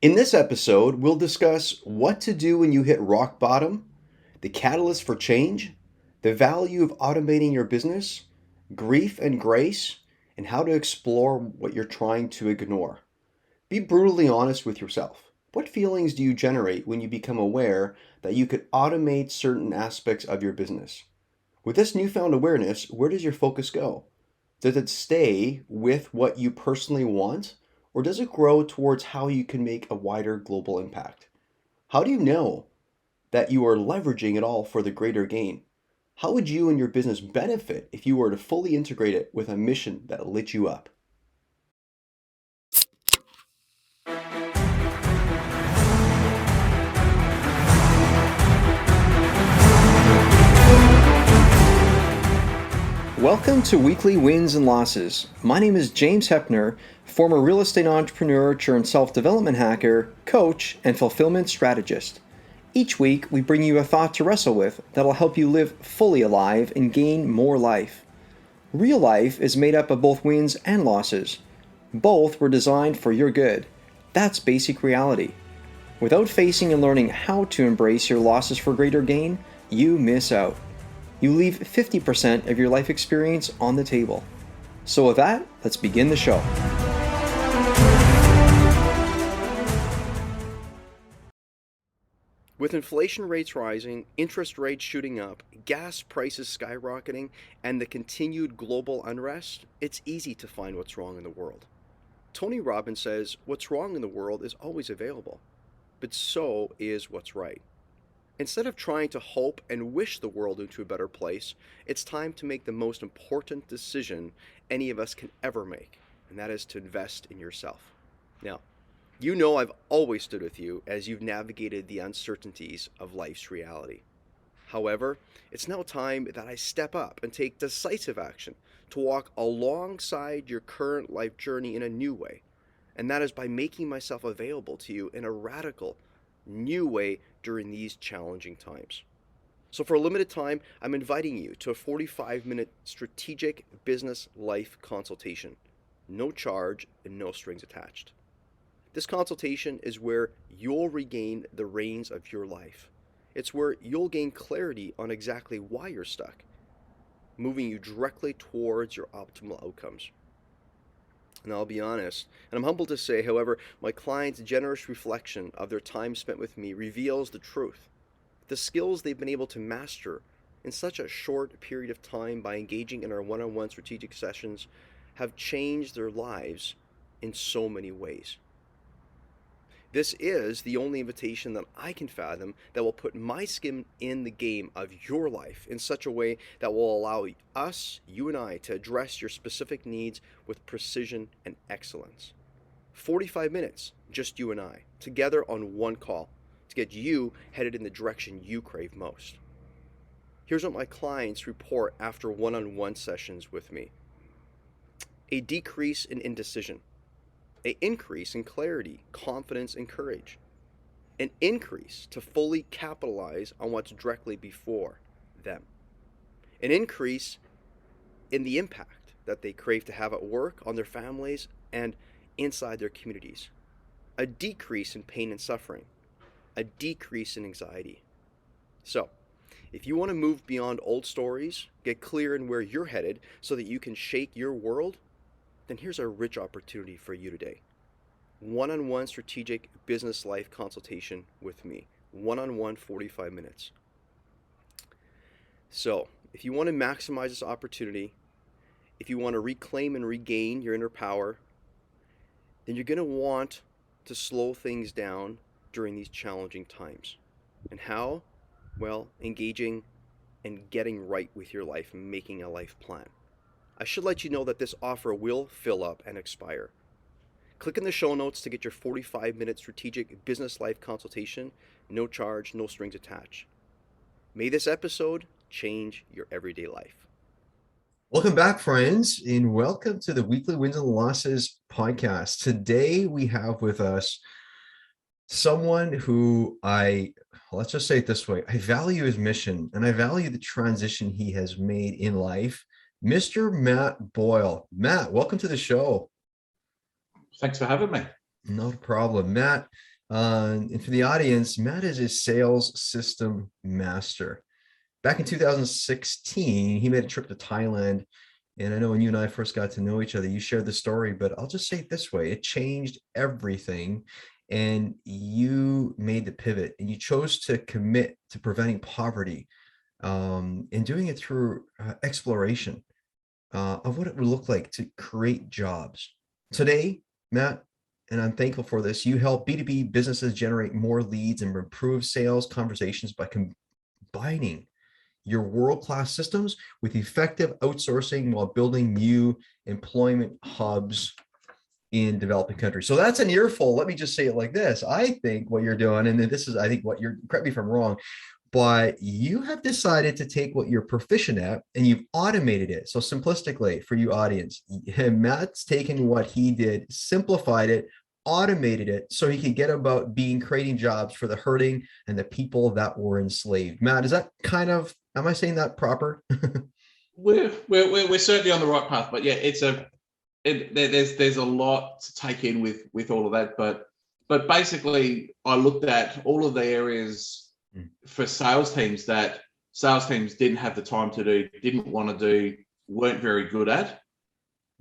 In this episode, we'll discuss what to do when you hit rock bottom, the catalyst for change, the value of automating your business, grief and grace, and how to explore what you're trying to ignore. Be brutally honest with yourself. What feelings do you generate when you become aware that you could automate certain aspects of your business? With this newfound awareness, where does your focus go? Does it stay with what you personally want, or does it grow towards how you can make a wider global impact? How do you know that you are leveraging it all for the greater gain? How would you and your business benefit if you were to fully integrate it with a mission that lit you up? Welcome to Weekly Wins and Losses. My name is James Hepner, former real estate entrepreneur turned self-development hacker, coach, and fulfillment strategist. Each week, we bring you a thought to wrestle with that'll help you live fully alive and gain more life. Real life is made up of both wins and losses. Both were designed for your good. That's basic reality. Without facing and learning how to embrace your losses for greater gain, you miss out. You leave 50% of your life experience on the table. So with that, let's begin the show. With inflation rates rising, interest rates shooting up, gas prices skyrocketing, and the continued global unrest, it's easy to find what's wrong in the world. Tony Robbins says, what's wrong in the world is always available, but so is what's right. Instead of trying to hope and wish the world into a better place, it's time to make the most important decision any of us can ever make, and that is to invest in yourself. Now, you know I've always stood with you as you've navigated the uncertainties of life's reality. However, it's now time that I step up and take decisive action to walk alongside your current life journey in a new way, and that is by making myself available to you in a radical, new way during these challenging times. So for a limited time, I'm inviting you to a 45-minute strategic business life consultation. No charge and no strings attached. This consultation is where you'll regain the reins of your life. It's where you'll gain clarity on exactly why you're stuck, moving you directly towards your optimal outcomes. And I'll be honest, and I'm humbled to say, however, my clients' generous reflection of their time spent with me reveals the truth. The skills they've been able to master in such a short period of time by engaging in our one-on-one strategic sessions have changed their lives in so many ways. This is the only invitation that I can fathom that will put my skin in the game of your life in such a way that will allow us, you and I, to address your specific needs with precision and excellence. 45 minutes, just you and I, together on one call to get you headed in the direction you crave most. Here's what my clients report after one-on-one sessions with me. A decrease in indecision. An increase in clarity, confidence, and courage. An increase to fully capitalize on what's directly before them. An increase in the impact that they crave to have at work, on their families, and inside their communities. A decrease in pain and suffering. A decrease in anxiety. So, if you want to move beyond old stories, get clear in where you're headed so that you can shake your world, then here's a rich opportunity for you today. One-on-one strategic business life consultation with me. One-on-one 45 minutes. So, if you want to maximize this opportunity, if you want to reclaim and regain your inner power, then you're going to want to slow things down during these challenging times. And how? Well, engaging and getting right with your life and making a life plan. I should let you know that this offer will fill up and expire. Click in the show notes to get your 45-minute strategic business life consultation. No charge, no strings attached. May this episode change your everyday life. Welcome back, friends, and welcome to the Weekly Wins and Losses podcast. Today, we have with us someone who let's just say it this way, I value his mission and I value the transition he has made in life. Mr. Mat Boyle. Mat, welcome to the show. Thanks for having me. No problem. Mat, And for the audience, Matt is a sales system master. Back in 2016, he made a trip to Thailand. And I know when you and I first got to know each other, you shared the story, but I'll just say it this way: it changed everything. And you made the pivot and you chose to commit to preventing poverty, and doing it through exploration of what it would look like to create jobs. Today, Matt, and I'm thankful for this, you help B2B businesses generate more leads and improve sales conversations by combining your world-class systems with effective outsourcing while building new employment hubs in developing countries. So that's an earful. Let me just say it like this. I think what you're doing, and this is, I think what you're, correct me if I'm wrong, but you have decided to take what you're proficient at and you've automated it. So simplistically for you audience, Matt's taken what he did, simplified it, automated it so he could get about being creating jobs for the hurting and the people that were enslaved. Matt, is that kind of, am I saying that proper? We're certainly on the right path, but yeah, there's a lot to take in with all of that, but basically I looked at all of the areas for sales teams that sales teams didn't have the time to do, didn't want to do, weren't very good at.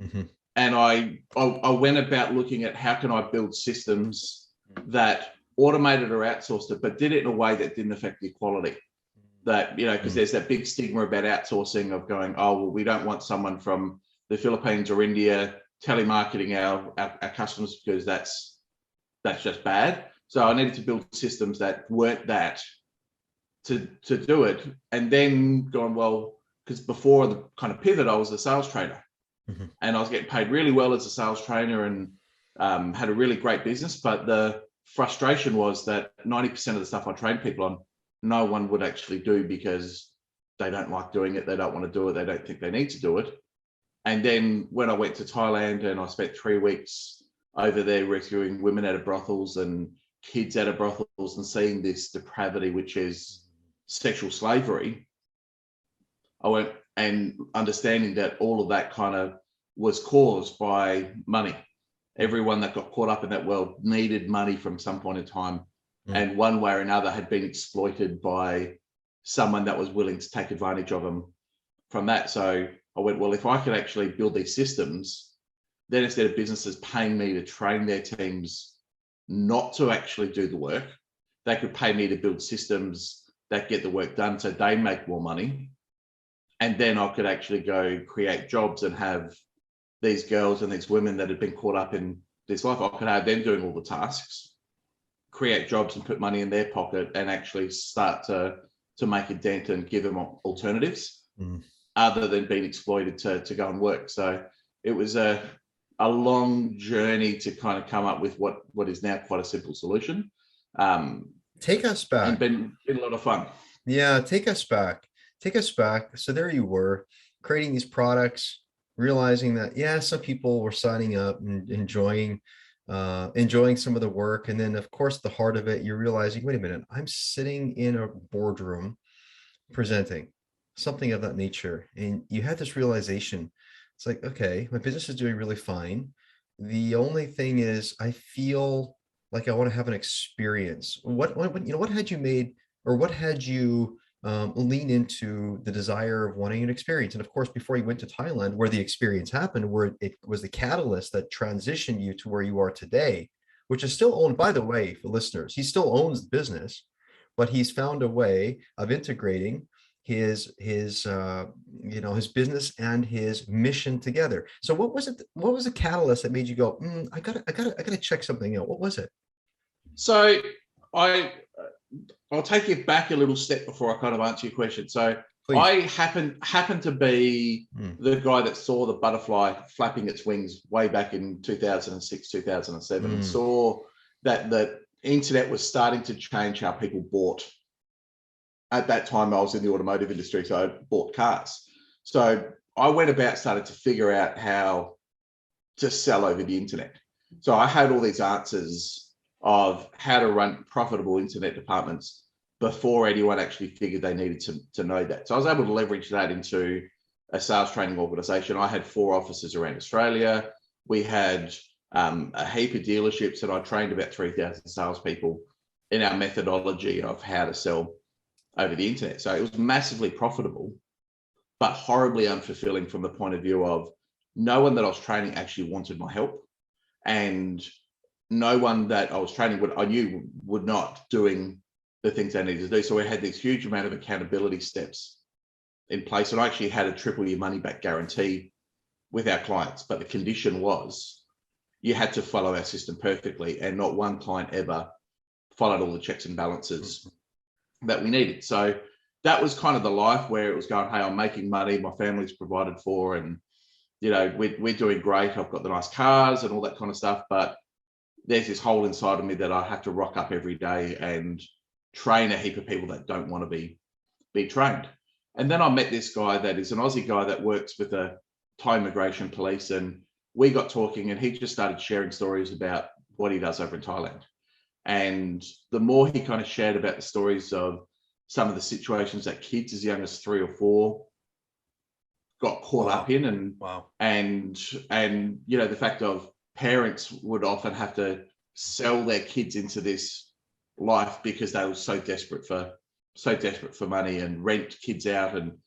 Mm-hmm. And I went about looking at how can I build systems that automated or outsourced it, but did it in a way that didn't affect the quality. That, you know, because there's that big stigma about outsourcing of going, oh, well, we don't want someone from the Philippines or India telemarketing our customers because that's just bad. So I needed to build systems that weren't that to do it. And then going, well, because before the kind of pivot, I was a sales trainer. Mm-hmm. And I was getting paid really well as a sales trainer and had a really great business. But the frustration was that 90% of the stuff I trained people on, no one would actually do because they don't like doing it. They don't want to do it. They don't think they need to do it. And then when I went to Thailand and I spent 3 weeks over there rescuing women out of brothels and kids out of brothels and seeing this depravity, which is sexual slavery, I went and understanding that all of that kind of was caused by money. Everyone that got caught up in that world needed money from some point in time. And one way or another had been exploited by someone that was willing to take advantage of them from that. So I went, well, if I could actually build these systems, then instead of businesses paying me to train their teams not to actually do the work, they could pay me to build systems that get the work done so they make more money. And then I could actually go create jobs and have these girls and these women that had been caught up in this life, I could have them doing all the tasks, create jobs and put money in their pocket and actually start to make a dent and give them alternatives other than being exploited to go and work. So it was a long journey to kind of come up with what is now quite a simple solution. Take us back. And been a lot of fun. Yeah, take us back. So there you were, creating these products, realizing that, yeah, some people were signing up and enjoying some of the work. And then, of course, the heart of it, you're realizing, wait a minute, I'm sitting in a boardroom presenting something of that nature. And you had this realization. It's like, okay, my business is doing really fine. The only thing is I feel like I want to have an experience. What had you made, or what had you lean into the desire of wanting an experience? And of course, before you went to Thailand, where the experience happened, where it was the catalyst that transitioned you to where you are today, which is still owned, by the way, for listeners, he still owns the business, but he's found a way of integrating his business and his mission together. So what was it? What was the catalyst that made you go, I gotta check something out? What was it? So I'll take you back a little step before I kind of answer your question. So please. I happened to be the guy that saw the butterfly flapping its wings way back in 2006, 2007, and saw that the internet was starting to change how people bought. At that time, I was in the automotive industry, so I bought cars. So I went about starting to figure out how to sell over the internet. So I had all these answers of how to run profitable internet departments before anyone actually figured they needed to know that. So I was able to leverage that into a sales training organization. I had 4 offices around Australia. We had a heap of dealerships, and I trained about 3,000 salespeople in our methodology of how to sell over the internet. So it was massively profitable, but horribly unfulfilling from the point of view of no one that I was training actually wanted my help, and no one that I was training I knew would not doing the things they needed to do. So we had this huge amount of accountability steps in place, and I actually had a triple year money back guarantee with our clients, but the condition was you had to follow our system perfectly, and not one client ever followed all the checks and balances that we needed. So that was kind of the life where it was going, hey, I'm making money, my family's provided for, and we're doing great. I've got the nice cars and all that kind of stuff, but there's this hole inside of me that I have to rock up every day and train a heap of people that don't want to be trained. And then I met this guy that is an Aussie guy that works with the Thai immigration police, and we got talking, and he just started sharing stories about what he does over in Thailand. And the more he kind of shared about the stories of some of the situations that kids as young as 3 or 4 got caught up in, and the fact of parents would often have to sell their kids into this life because they were so desperate for money, and rent kids out. And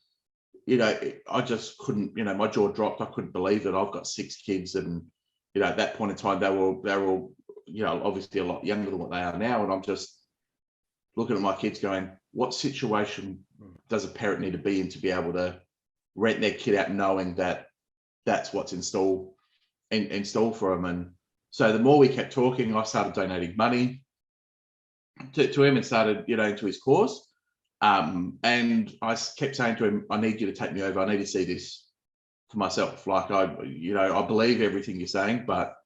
I just couldn't, my jaw dropped. I couldn't believe it. I've got 6 kids, and at that point in time they were all obviously a lot younger than what they are now, and I'm just looking at my kids going, what situation does a parent need to be in to be able to rent their kid out knowing that that's what's in store for them? And so the more we kept talking, I started donating money to him and started into his cause, and I kept saying to him, I need you to take me over. I need to see this for myself. Like I believe everything you're saying, but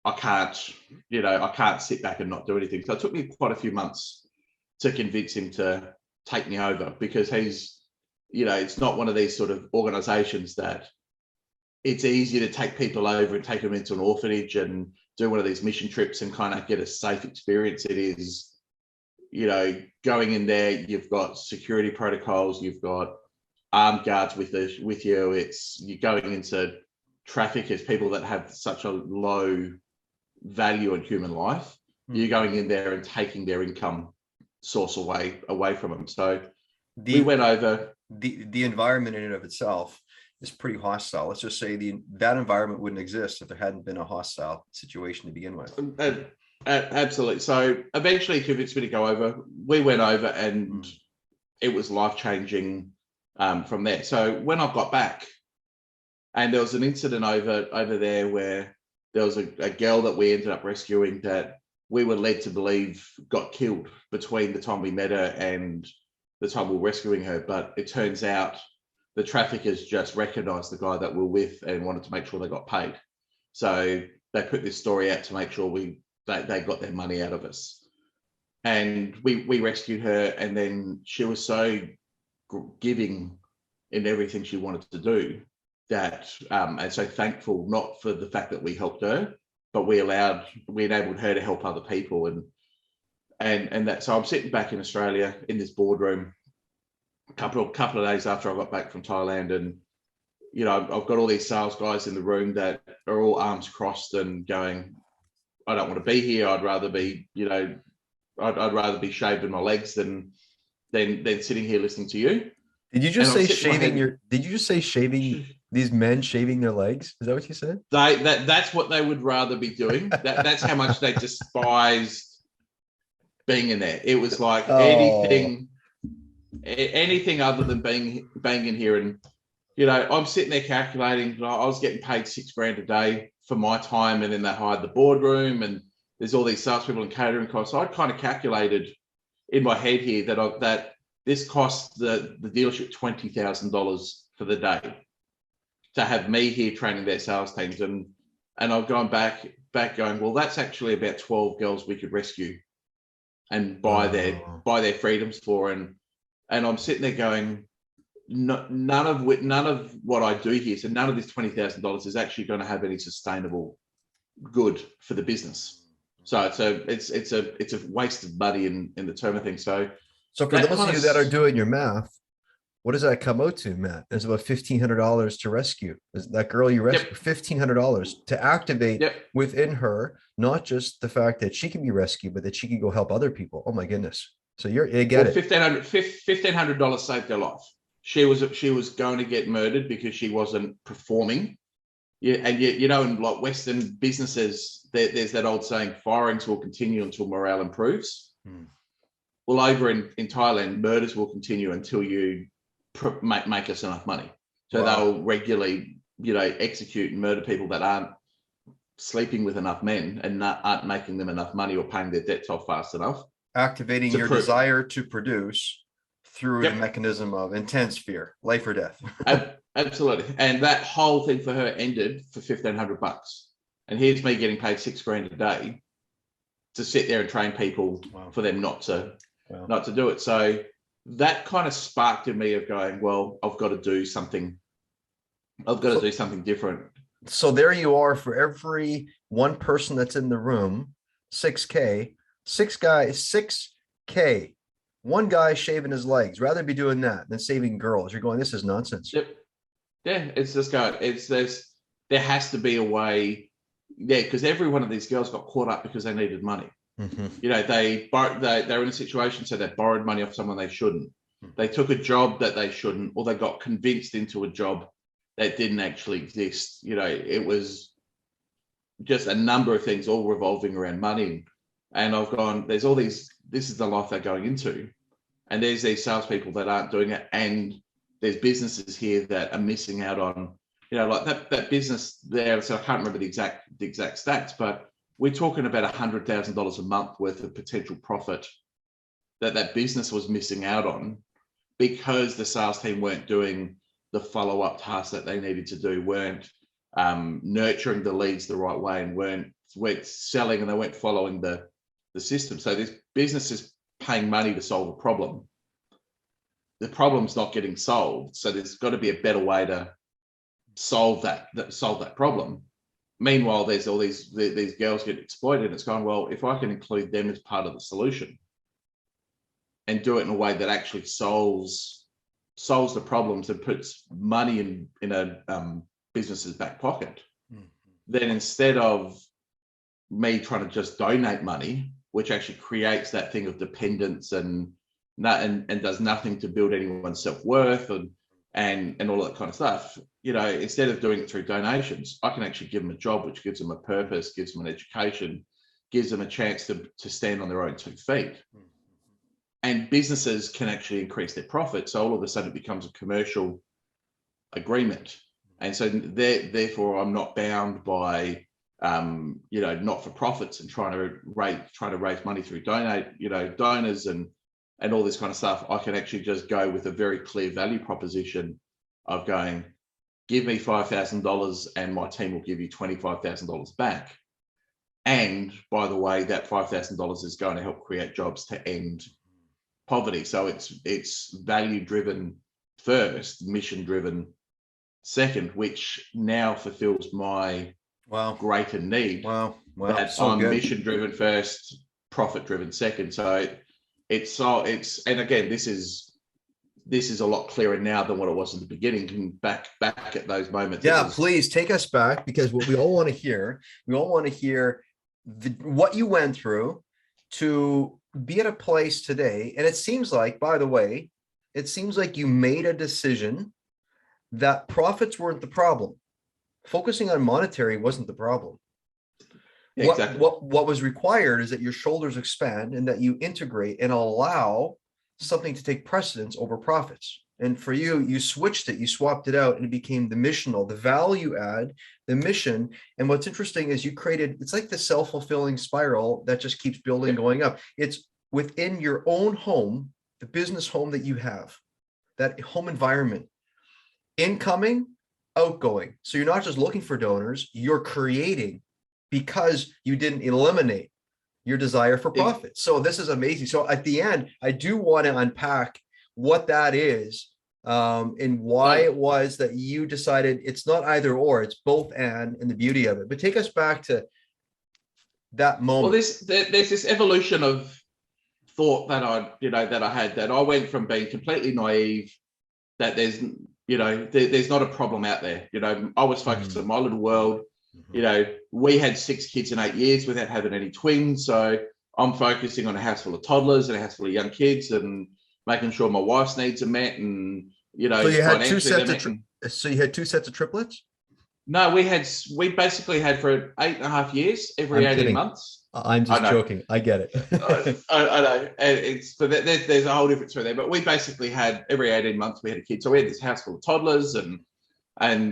I can't sit back and not do anything. So it took me quite a few months to convince him to take me over, because he's, it's not one of these sort of organizations that it's easy to take people over and take them into an orphanage and do one of these mission trips and kind of get a safe experience. It is, going in there, you've got security protocols, you've got armed guards with you. You're going into traffickers, people that have such a low value in human life. You're going in there and taking their income source away from them. So we went over. The environment in and of itself is pretty hostile. Let's just say that environment wouldn't exist if there hadn't been a hostile situation to begin with. Absolutely. So eventually convinced me to go over. We went over, and it was life-changing from there. So when I got back, and there was an incident over there where there was a girl that we ended up rescuing that we were led to believe got killed between the time we met her and the time we were rescuing her. But it turns out the traffickers just recognized the guy that we were with and wanted to make sure they got paid. So they put this story out to make sure they got their money out of us. And we rescued her, and then she was so giving in everything she wanted to do that, and so thankful, not for the fact that we helped her, but we enabled her to help other people. And that, so I'm sitting back in Australia in this boardroom a couple of days after I got back from Thailand, and I've got all these sales guys in the room that are all arms crossed and going, I don't want to be here. I'd rather be, I'd rather be shaving my legs than sitting here listening to you. Did you just say shaving these men shaving their legs? Is that what you said? That's what they would rather be doing. That's how much they despised being in there. It was like anything other than being in here. And I'm sitting there calculating. I was getting paid $6,000 a day for my time, and then they hired the boardroom, and there's all these salespeople and catering costs. So I kind of calculated in my head here that this cost the dealership $20,000 for the day to have me here training their sales teams. And I've gone back going, well, that's actually about 12 girls we could rescue and buy their freedoms for. And I'm sitting there going, none of what I do here, so none of this $20,000 is actually going to have any sustainable good for the business. So it's a waste of money in the term of things. So for those of you that are doing your math, what does that come out to, Matt? It's about $1,500 to rescue that girl you rescue. Yep. $1,500 to activate Yep. within her, not just the fact that she can be rescued, but that she can go help other people. Oh my goodness! So you get it. $1,500 saved her life. She was going to get murdered because she wasn't performing. Yeah, and yet, you know, in like Western businesses, there's that old saying, firings will continue until morale improves. Well, over in Thailand, murders will continue until you make us enough money. So they'll regularly, you know, execute and murder people that aren't sleeping with enough men and aren't making them enough money or paying their debts off fast enough. Activating your desire to produce through the mechanism of intense fear, life or death. Absolutely. And that whole thing for her ended for $1,500. And here's me getting paid $6,000 a day to sit there and train people for them not to do it. So that kind of sparked in me of going, well, I've got to do something. I've got to do something different. So there you are, for every one person that's in the room, 6K, 6K, one guy shaving his legs. Rather be doing that than saving girls. You're going, this is nonsense. Yep. Yeah, it's just going, there has to be a way. Yeah, because every one of these girls got caught up because they needed money. You know, they're in a situation, so they borrowed money off someone they shouldn't. They took a job that they shouldn't, or they got convinced into a job that didn't actually exist. You know, it was just a number of things all revolving around money. And I've gone, there's all these, this is the life they're going into. And there's these salespeople that aren't doing it. And there's businesses here that are missing out on, you know, like that business there. So I can't remember the exact stats, but we're talking about $100,000 a month worth of potential profit that business was missing out on because the sales team weren't doing the follow-up tasks that they needed to do, weren't nurturing the leads the right way, and weren't selling, and they weren't following the system. So this business is paying money to solve a problem. The problem's not getting solved. So there's got to be a better way to solve that problem. Meanwhile, there's all these girls get exploited. It's gone, well, if I can include them as part of the solution and do it in a way that actually solves the problems and puts money in a business's back pocket, then instead of me trying to just donate money, which actually creates that thing of dependence and does nothing to build anyone's self-worth and all that kind of stuff, you know, instead of doing it through donations, I can actually give them a job, which gives them a purpose, gives them an education, gives them a chance to stand on their own 2 feet. And businesses can actually increase their profit. So all of a sudden it becomes a commercial agreement. And so therefore I'm not bound by, you know, not-for-profits and trying to raise money through donors and all this kind of stuff. I can actually just go with a very clear value proposition of going, give me $5,000 and my team will give you $25,000 back. And by the way, that $5,000 is going to help create jobs to end poverty. So it's value driven first, mission driven second, which now fulfills my greater need. Wow. That so I'm mission driven first, profit driven second. So and again, this is a lot clearer now than what it was in the beginning. And back at those moments. Yeah, please take us back, because what we all want to hear, what you went through to be at a place today. And it seems like, by the way, you made a decision that profits weren't the problem. Focusing on monetary wasn't the problem. Yeah, exactly. What was required is that your shoulders expand and that you integrate and allow something to take precedence over profits. And for you, you switched it, you swapped it out, and it became the missional, the value add, the mission. And what's interesting is you created, it's like the self-fulfilling spiral that just keeps building, going up. It's within your own home, the business home that you have, that home environment, incoming, outgoing. So you're not just looking for donors, you're creating, because you didn't eliminate your desire for profit. So this is amazing. So at the end, I do want to unpack what that is, and why it was that you decided it's not either or, it's both and the beauty of it. But take us back to that moment. Well, there's this evolution of thought that I had, that I went from being completely naive that there's, there's not a problem out there. I was focused on my little world. We had 6 kids in 8 years without having any twins. So I'm focusing on a house full of toddlers and a house full of young kids and making sure my wife's needs are met and, So you had two financially they're sets of met. so you had 2 sets of triplets? No, we basically had for 8.5 years, every I'm 18 kidding. months. I'm I just know. joking. I get it. I know. And there's a whole difference through there. But we basically had every 18 months we had a kid. So we had this house full of toddlers and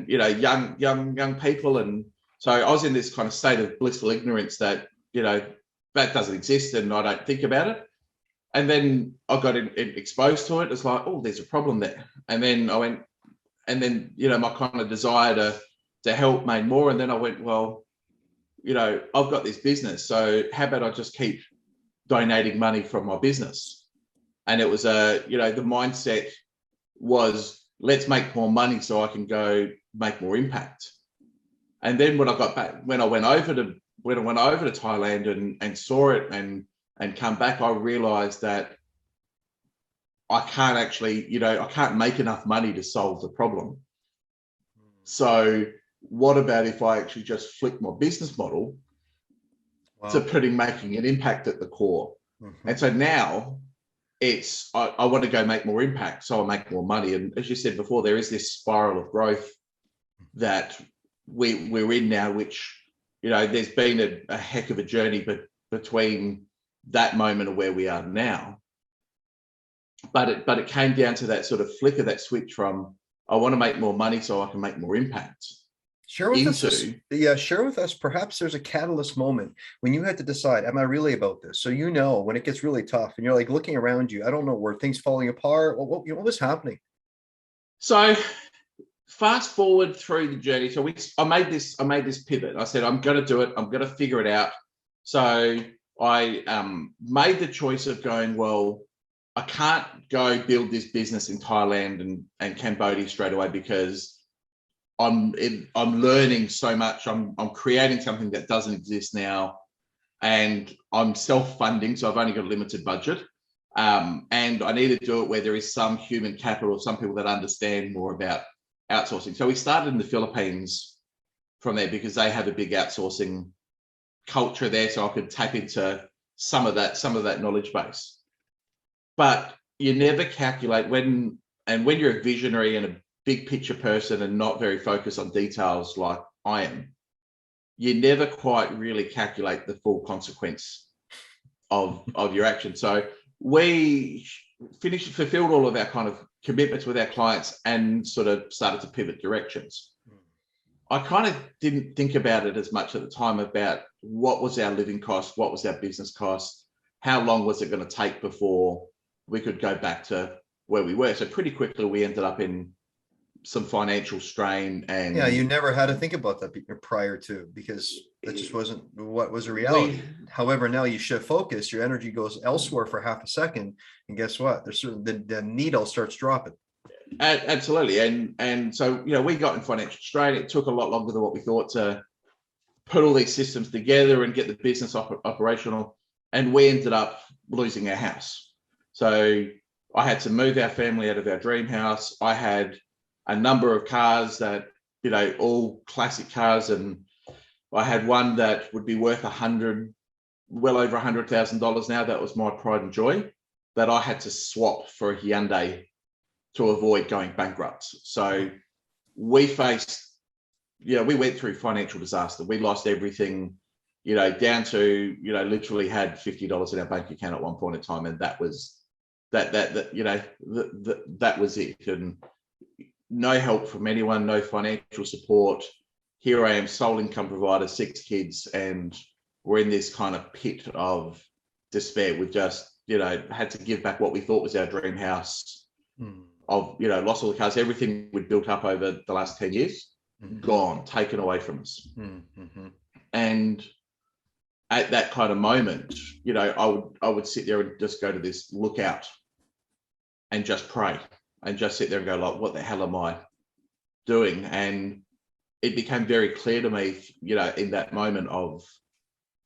young people. And so I was in this kind of state of blissful ignorance that, that doesn't exist and I don't think about it. And then I got exposed to it. It's like, oh, there's a problem there. And then I went, and then, my kind of desire to help made more. And then I went, well, I've got this business. So how about I just keep donating money from my business? And it was the mindset was, let's make more money so I can go make more impact. And then when I got back, when I went over to Thailand and saw it and come back, I realized that I can't actually, I can't make enough money to solve the problem. So what about if I actually just flip my business model to making an impact at the core? And so now it's, I want to go make more impact, so I make more money. And as you said before, there is this spiral of growth that we're in now, which, there's been a heck of a journey between that moment of where we are now. But it came down to that sort of flicker, that switch from, I want to make more money so I can make more impact. Share with us, perhaps there's a catalyst moment when you had to decide, am I really about this? So, when it gets really tough and you're like looking around you, I don't know, were things falling apart? What was happening? So fast forward through the journey. So I made this pivot. I said, I'm going to do it. I'm going to figure it out. So I made the choice of going, well, I can't go build this business in Thailand and Cambodia straight away because I'm learning so much. I'm creating something that doesn't exist now, and I'm self-funding, so I've only got a limited budget. And I need to do it where there is some human capital, some people that understand more about outsourcing. So we started in the Philippines from there because they have a big outsourcing culture there, so I could tap into some of that knowledge base. But you never calculate when you're a visionary and a big picture person and not very focused on details like I am, you never quite really calculate the full consequence of your action. So we fulfilled all of our kind of commitments with our clients and sort of started to pivot directions. I kind of didn't think about it as much at the time about what was our living cost, what was our business cost, how long was it going to take before we could go back to where we were. So pretty quickly we ended up in some financial strain. And you never had to think about that prior to, because that just wasn't what was a reality. However, now you shift focus, your energy goes elsewhere for half a second, and guess what? There's the needle starts dropping. Absolutely. And so, we got in financial strain. It took a lot longer than what we thought to put all these systems together and get the business operational. And we ended up losing our house. So I had to move our family out of our dream house. I had a number of cars that, all classic cars. And I had one that would be worth well over $100,000 now. That was my pride and joy, that I had to swap for a Hyundai to avoid going bankrupt. So we faced, we went through financial disaster. We lost everything, down to, literally had $50 in our bank account at one point in time. And that was that was it. And no help from anyone, no financial support. Here I am, sole income provider, 6 kids, and we're in this kind of pit of despair. We've just, had to give back what we thought was our dream house. Of, lost all the cars, everything we'd built up over the last 10 years, gone, taken away from us. And at that kind of moment, I would sit there and just go to this lookout and just pray and just sit there and go, like, what the hell am I doing? And it became very clear to me, in that moment of,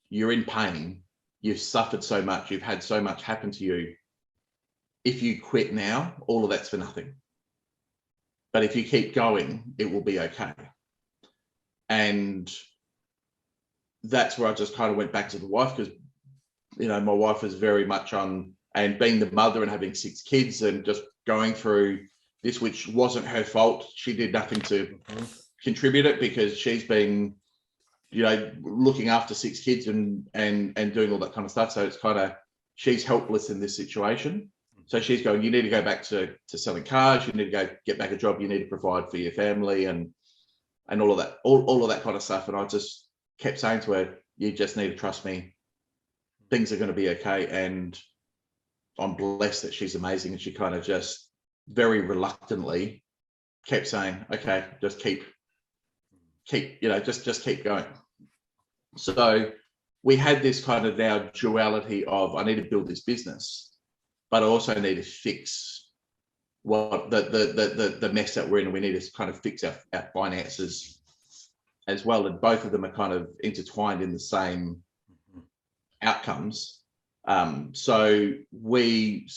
you're in pain, you've suffered so much, you've had so much happen to you. If you quit now, all of that's for nothing. but if you keep going, it will be okay. And that's where I just kind of went back to the wife, because, you know, my wife was very much on, and being the mother and having 6 kids and just going through this, which wasn't her fault. She did nothing to contribute it, because she's been, you know, looking after 6 kids and doing all that kind of stuff. So it's kind of, she's helpless in this situation. So she's going, you need to go back to selling cars. You need to go get back a job. You need to provide for your family and all of that, all of that kind of stuff. And I just kept saying to her, you just need to trust me. Things are going to be okay. And I'm blessed that she's amazing. And she kind of just very reluctantly kept saying, okay, just keep, you know, just keep going. So we had this kind of now duality of, I need to build this business, but I also need to fix what the mess that we're in, and we need to kind of fix our finances as well. And both of them are kind of intertwined in the same outcomes. So we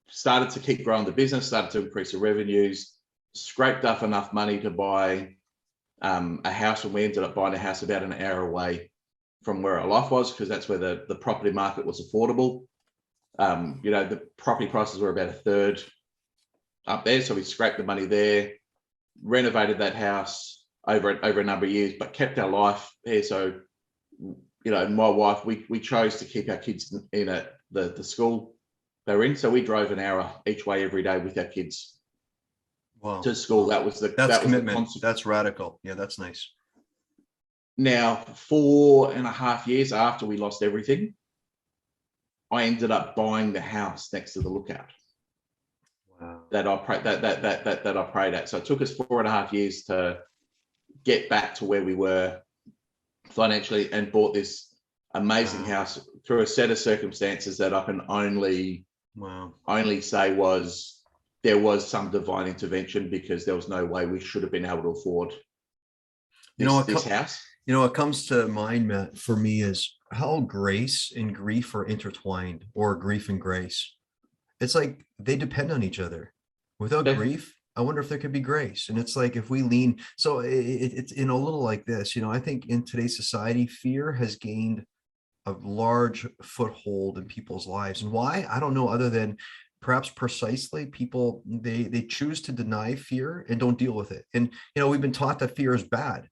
started to keep growing the business, started to increase the revenues, scraped up enough money to buy a house, and we ended up buying a house about an hour away from where our life was, because that's where the property market was affordable. You know, the property prices were about a third up there, so we scraped the money there, renovated that house over a number of years, but kept our life here. So, you know, my wife, we chose to keep our kids in at the school they're in, so we drove an hour each way every day with our kids. Wow. To school. That's commitment. That's radical. Yeah, that's nice. Now, 4.5 years after we lost everything, I ended up buying the house next to the lookout. Wow. That I prayed at. So it took us 4.5 years to get back to where we were financially, and bought this amazing house through a set of circumstances that I can only say there was some divine intervention, because there was no way we should have been able to afford this house. You know, what comes to mind, Matt, for me is how grace and grief are intertwined, or grief and grace. It's like they depend on each other. Without grief, I wonder if there could be grace. And it's like, if we lean, so it's in a little like this, you know, I think in today's society, fear has gained a large foothold in people's lives. And why? I don't know, other than perhaps precisely people, they choose to deny fear and don't deal with it. And, you know, we've been taught that fear is bad.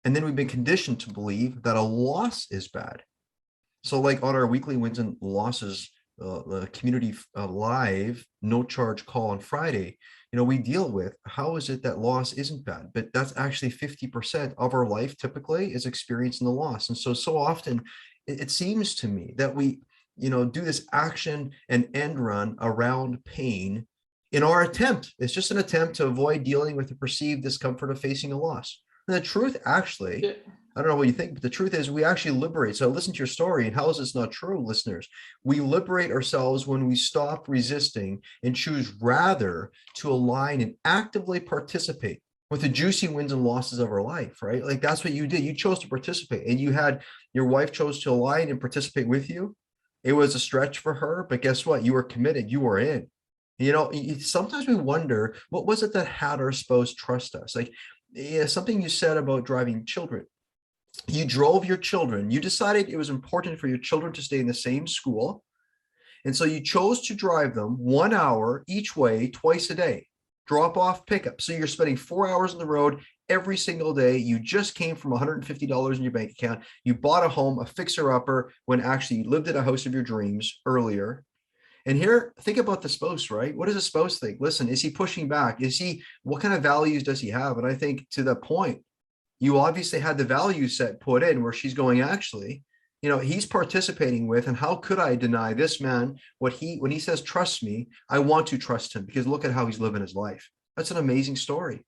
And then we've been conditioned to believe that a loss is bad. So like on our weekly wins and losses, the community live, no charge call on Friday, you know, we deal with how is it that loss isn't bad, but that's actually 50% of our life typically is experiencing the loss. And so often it seems to me that we, you know, do this action and end run around pain in our attempt. It's just an attempt to avoid dealing with the perceived discomfort of facing a loss. And the truth, actually, I don't know what you think, but the truth is we actually liberate. So listen to your story. And how is this not true, listeners? We liberate ourselves when we stop resisting and choose rather to align and actively participate with the juicy wins and losses of our life, right? Like that's what you did. You chose to participate, and you had your wife chose to align and participate with you. It was a stretch for her, but guess what? You were committed. You were in. You know, sometimes we wonder, what was it that had our spouse trust us? Like, something you said about driving children. You drove your children. You decided it was important for your children to stay in the same school. And so you chose to drive them 1 hour each way, twice a day, drop off, pickup. So you're spending 4 hours on the road every single day. You just came from $150 in your bank account. You bought a home, a fixer-upper, when actually you lived in a house of your dreams earlier. And here, think about the spouse, right? What does a spouse think? Listen, is he pushing back? What kind of values does he have? And I think to that point, you obviously had the value set put in where she's going, actually, you know, he's participating with, and how could I deny this man when he says, trust me, I want to trust him, because look at how he's living his life. That's an amazing story.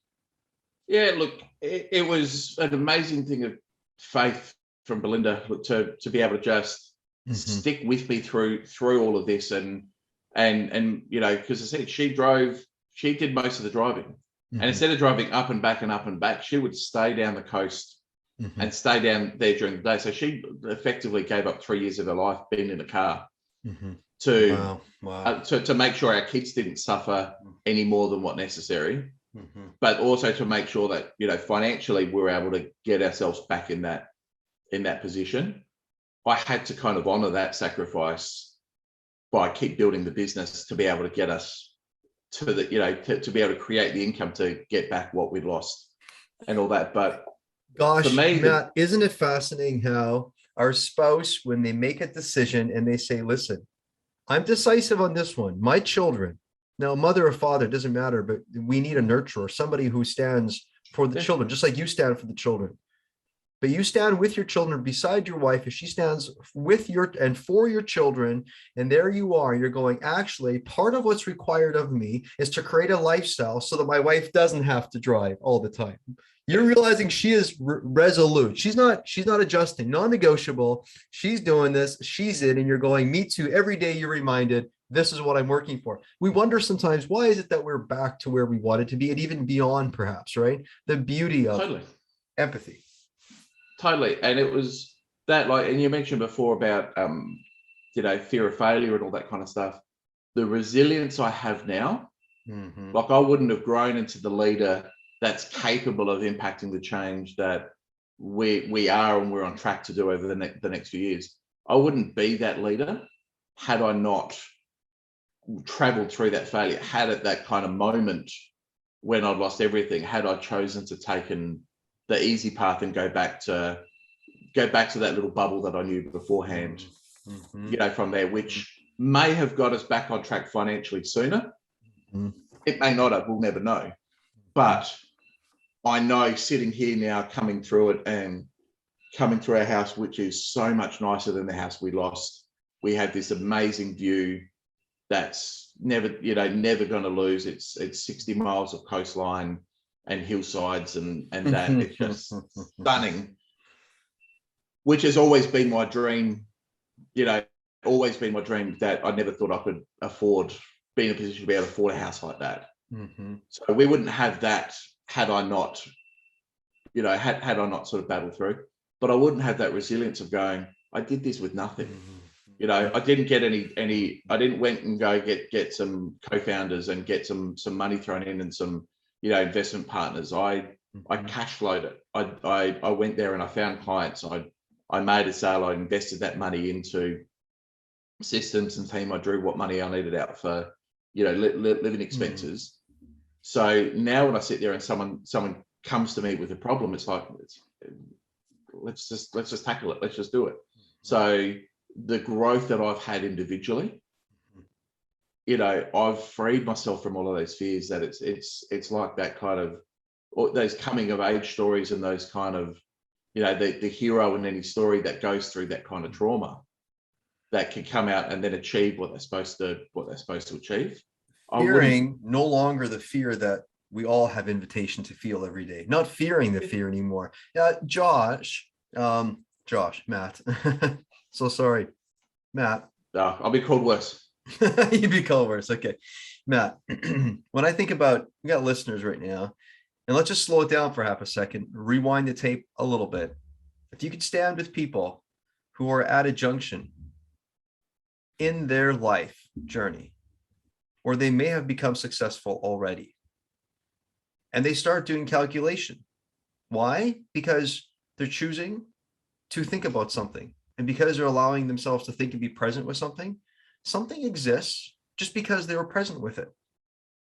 Yeah, look, it was an amazing thing of faith from Belinda to be able to just stick with me through all of this, and you know, because I said she did most of the driving, and instead of driving up and back, she would stay down the coast and stay down there during the day. So she effectively gave up 3 years of her life being in a car to make sure our kids didn't suffer any more than what necessary. but also to make sure that, financially we're able to get ourselves back in that position. I had to kind of honor that sacrifice by keep building the business to be able to get us to the, to be able to create the income to get back what we'd lost and all that. But Gosh, for me, Matt, isn't it fascinating how our spouse, when they make a decision and they say, listen, I'm decisive on this one, my children, now mother or father, doesn't matter, but we need a nurturer, somebody who stands for the children, just like you stand for the children. But you stand with your children beside your wife, if she stands with your and for your children, and there you are, you're going, actually, part of what's required of me is to create a lifestyle so that my wife doesn't have to drive all the time. You're realizing she is resolute. She's not adjusting, non-negotiable. She's doing this, she's in, and you're going, me too. Every day you're reminded, this is what I'm working for. We wonder sometimes, why is it that we're back to where we wanted to be and even beyond, perhaps, right? The beauty of empathy. Totally. And it was that, and you mentioned before about, fear of failure and all that kind of stuff. The resilience I have now, I wouldn't have grown into the leader that's capable of impacting the change that we are and we're on track to do over the next few years. I wouldn't be that leader had I not traveled through that failure, had it that kind of moment when I'd lost everything, had I chosen to take the easy path and go back to that little bubble that I knew beforehand, from there, which may have got us back on track financially sooner. It may not have, we'll never know. But I know sitting here now, coming through it and coming through our house, which is so much nicer than the house we lost. We have this amazing view that's never going to lose. It's 60 miles of coastline and hillsides and that. It's just stunning, which has always been my dream, always been my dream, that I never thought I could afford, be in a position to be able to afford a house like that. So we wouldn't have that had I not, had I not sort of battled through. But I wouldn't have that resilience of going, I did this with nothing. I didn't get any. I didn't went and go get some co-founders and get some money thrown in and some investment partners. I cash flowed it. I went there and I found clients. I made a sale. I invested that money into systems and team. I drew what money I needed out for living expenses. So now when I sit there and someone comes to me with a problem, it's like, let's just tackle it. Let's just do it. So the growth that I've had individually, I've freed myself from all of those fears. That it's like that kind of, those coming of age stories and those kind of, the hero in any story that goes through that kind of trauma, that can come out and then achieve what they're supposed to achieve. Fearing no longer the fear that we all have invitation to feel every day, not fearing the fear anymore. Josh, Matt, so sorry, Matt. I'll be called worse. You'd be called worse. Okay, Matt, when I think about, we got listeners right now, and let's just slow it down for half a second, rewind the tape a little bit. If you could stand with people who are at a junction in their life journey, or they may have become successful already, and they start doing calculation. Why? Because they're choosing to think about something. And because they're allowing themselves to think and be present with something exists just because they were present with it.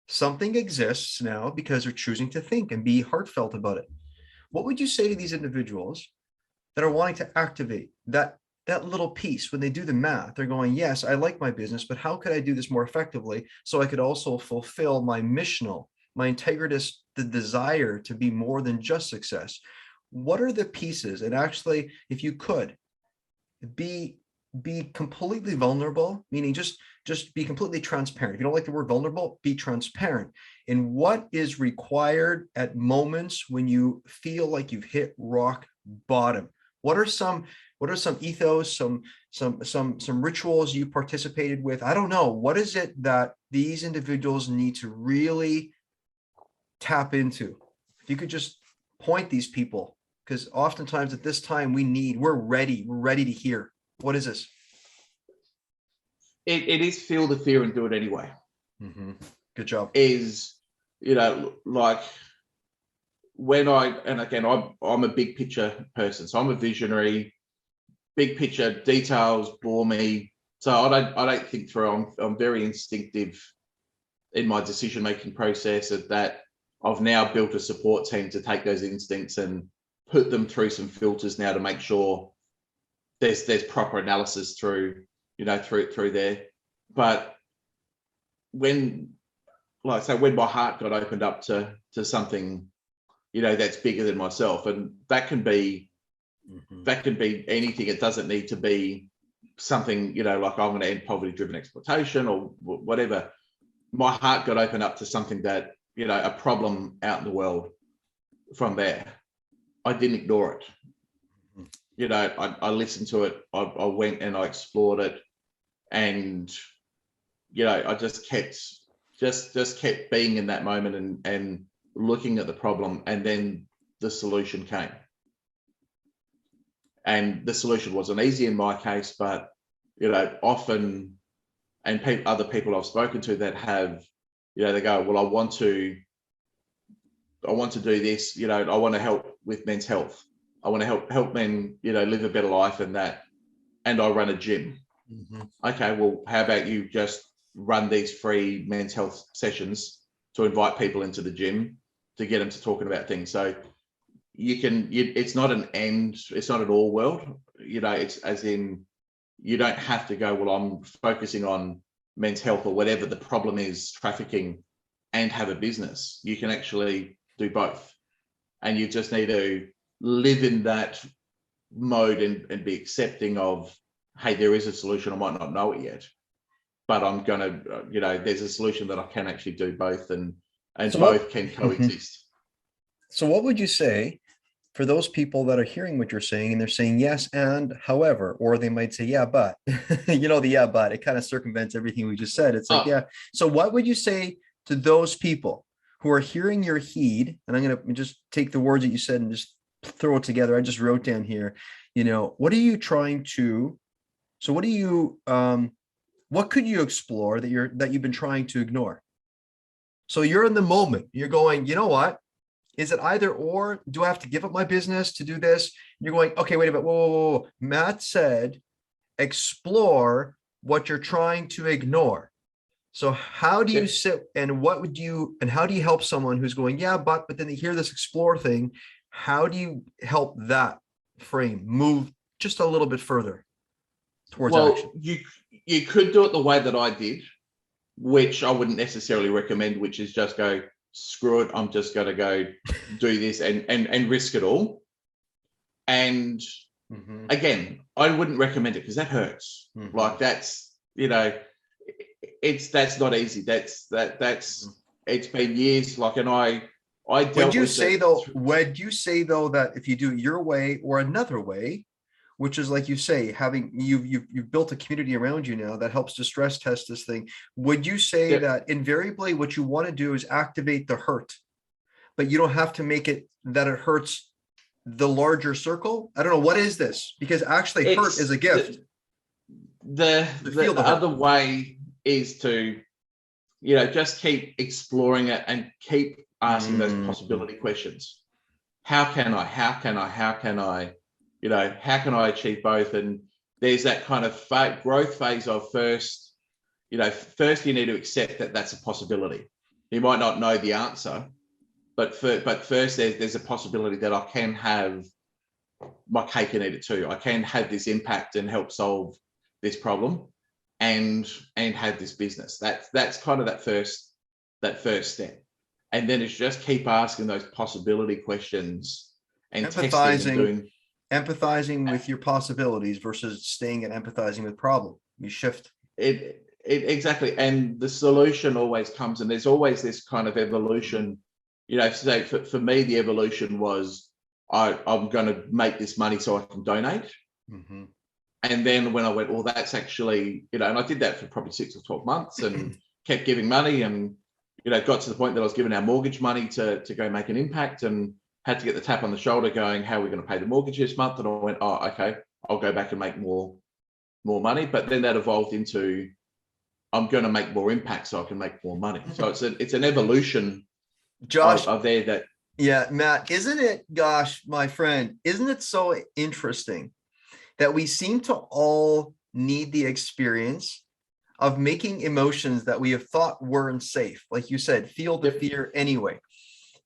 Something exists now because they're choosing to think and be heartfelt about it. What would you say to these individuals that are wanting to activate that little piece? When they do the math, they're going, yes, I like my business, but how could I do this more effectively so I could also fulfill my missional, my integritous, the desire to be more than just success? What are the pieces? And actually, if you could be completely vulnerable, meaning just be completely transparent. If you don't like the word vulnerable, be transparent in what is required at moments when you feel like you've hit rock bottom. What are some ethos, some rituals you participated with? I don't know. What is it that these individuals need to really tap into? If you could just point these people, because oftentimes at this time we're ready to hear. What is this? It is feel the fear and do it anyway. Good job. Is like and again, I'm a big picture person, so I'm a visionary. Big picture details bore me, so I don't think through. I'm very instinctive in my decision making process. Of that, I've now built a support team to take those instincts and put them through some filters now to make sure there's proper analysis through there. But when when my heart got opened up to something that's bigger than myself, and that can be anything. It doesn't need to be something like I'm going to end poverty driven exploitation or whatever. My heart got opened up to something that a problem out in the world. From there, I didn't ignore it. I listened to it. I went and I explored it, and I just kept being in that moment and looking at the problem, and then the solution came. And the solution wasn't easy in my case, but often, and other people I've spoken to that have, they go, well, I want to do this. I want to help with men's health. I want to help men, live a better life, and I run a gym. Mm-hmm. Okay, well, how about you just run these free men's health sessions to invite people into the gym to get them to talking about things. So it's not an end, it's not an all world, it's as in, you don't have to go, well, I'm focusing on men's health or whatever the problem is, trafficking, and have a business. You can actually do both. And you just need to live in that mode and be accepting of, hey, there is a solution. I might not know it yet, but I'm going to, there's a solution that I can actually do both, and So both can coexist. So what would you say for those people that are hearing what you're saying and they're saying yes and however, or they might say yeah but the yeah but, it kind of circumvents everything we just said. It's like yeah. So what would you say to those people who are hearing your heed? And I'm going to just take the words that you said and just throw it together. I just wrote down here, what are you trying to, so what do you what could you explore that you've been trying to ignore? So you're in the moment, you're going, you know what? Is it either or? Do I have to give up my business to do this? You're going, okay, wait a minute. Whoa. Mat said, explore what you're trying to ignore. So how do you sit, and how do you help someone who's going, yeah, but then they hear this explore thing? How do you help that frame move just a little bit further towards action? You could do it the way that I did, which I wouldn't necessarily recommend, which is just go, screw it, I'm just going to go do this and risk it all. And again, I wouldn't recommend it because that hurts. Like that's, that's not easy. That's it's been years. Like, and I dealt would you say though that if you do it your way or another way, which is like you say, having you've built a community around you now that helps to stress test this thing. Would you say that invariably what you want to do is activate the hurt, but you don't have to make it that it hurts the larger circle? I don't know. What is this? Because actually hurt is a gift. The other way is to, just keep exploring it and keep asking those possibility questions. How can I, how can I achieve both? And there's that kind of growth phase of first you need to accept that that's a possibility. You might not know the answer, but first there's a possibility that I can have my cake and eat it too. I can have this impact and help solve this problem and have this business. That's kind of that first step. And then it's just keep asking those possibility questions and empathizing with your possibilities versus staying and empathizing with problem. You shift it exactly. And the solution always comes, and there's always this kind of evolution. So for me, the evolution was I'm going to make this money so I can donate. And then when I went, well, that's actually, and I did that for probably 6 or 12 months and kept giving money, and got to the point that I was giving our mortgage money to go make an impact, and had to get the tap on the shoulder going, how are we going to pay the mortgage this month? And I went, oh, okay, I'll go back and make more money. But then that evolved into, I'm going to make more impact so I can make more money. So it's an evolution Josh, are there that yeah, Matt, isn't it, gosh, my friend, isn't it so interesting that we seem to all need the experience of making emotions that we have thought weren't safe? Like you said, feel the Yep. fear anyway.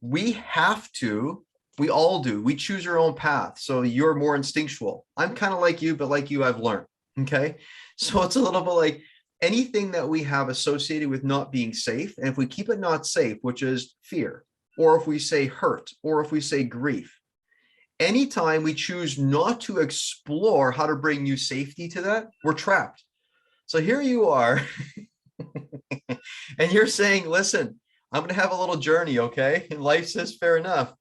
We have to, we all do. We choose your own path. So you're more instinctual. I'm kind of like you, but like you, I've learned. Okay. So it's a little bit like anything that we have associated with not being safe. And if we keep it not safe, which is fear, or if we say hurt, or if we say grief, anytime we choose not to explore how to bring new safety to that, we're trapped. So here you are, and you're saying, listen, I'm going to have a little journey, okay? And life says, fair enough.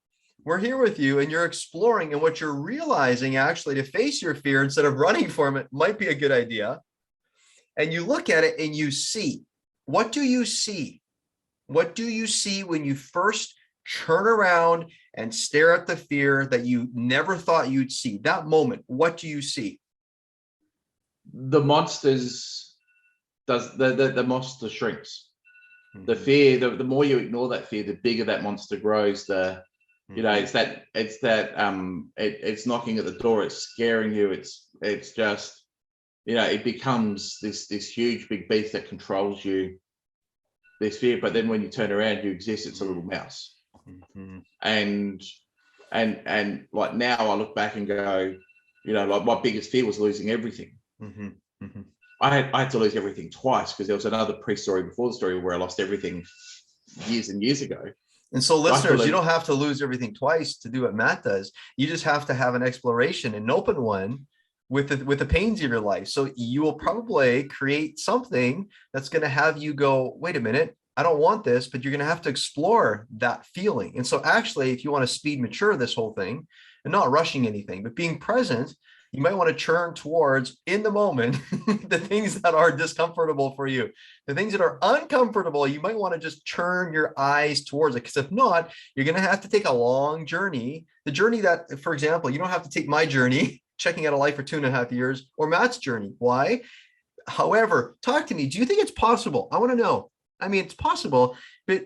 We're here with you, and you're exploring, and what you're realizing actually to face your fear instead of running from it might be a good idea. And you look at it and you see, what do you see? What do you see when you first turn around and stare at the fear that you never thought you'd see? That moment, what do you see? the monsters does the monster shrinks. The fear, the more you ignore that fear, the bigger that monster grows. It's knocking at the door, it's scaring you, it's just, it becomes this huge big beast that controls you, this fear. But then when you turn around, you exist, it's a little mouse. And like now I look back and go, like my biggest fear was losing everything. I had to lose everything twice, because there was another pre-story before the story where I lost everything years and years ago. And so listeners, you don't have to lose everything twice to do what Matt does. You just have to have an exploration, an open one, with the pains of your life. So you will probably create something that's going to have you go, wait a minute, I don't want this, but you're going to have to explore that feeling. And so actually, if you want to speed mature this whole thing and not rushing anything, but being present, you might want to churn towards, in the moment, the things that are discomfortable for you. The things that are uncomfortable, you might want to just turn your eyes towards it. Because if not, you're going to have to take a long journey. The journey that, for example, you don't have to take my journey, checking out a life for 2.5 years, or Matt's journey. Why? However, talk to me. Do you think it's possible? I want to know. I mean, it's possible, but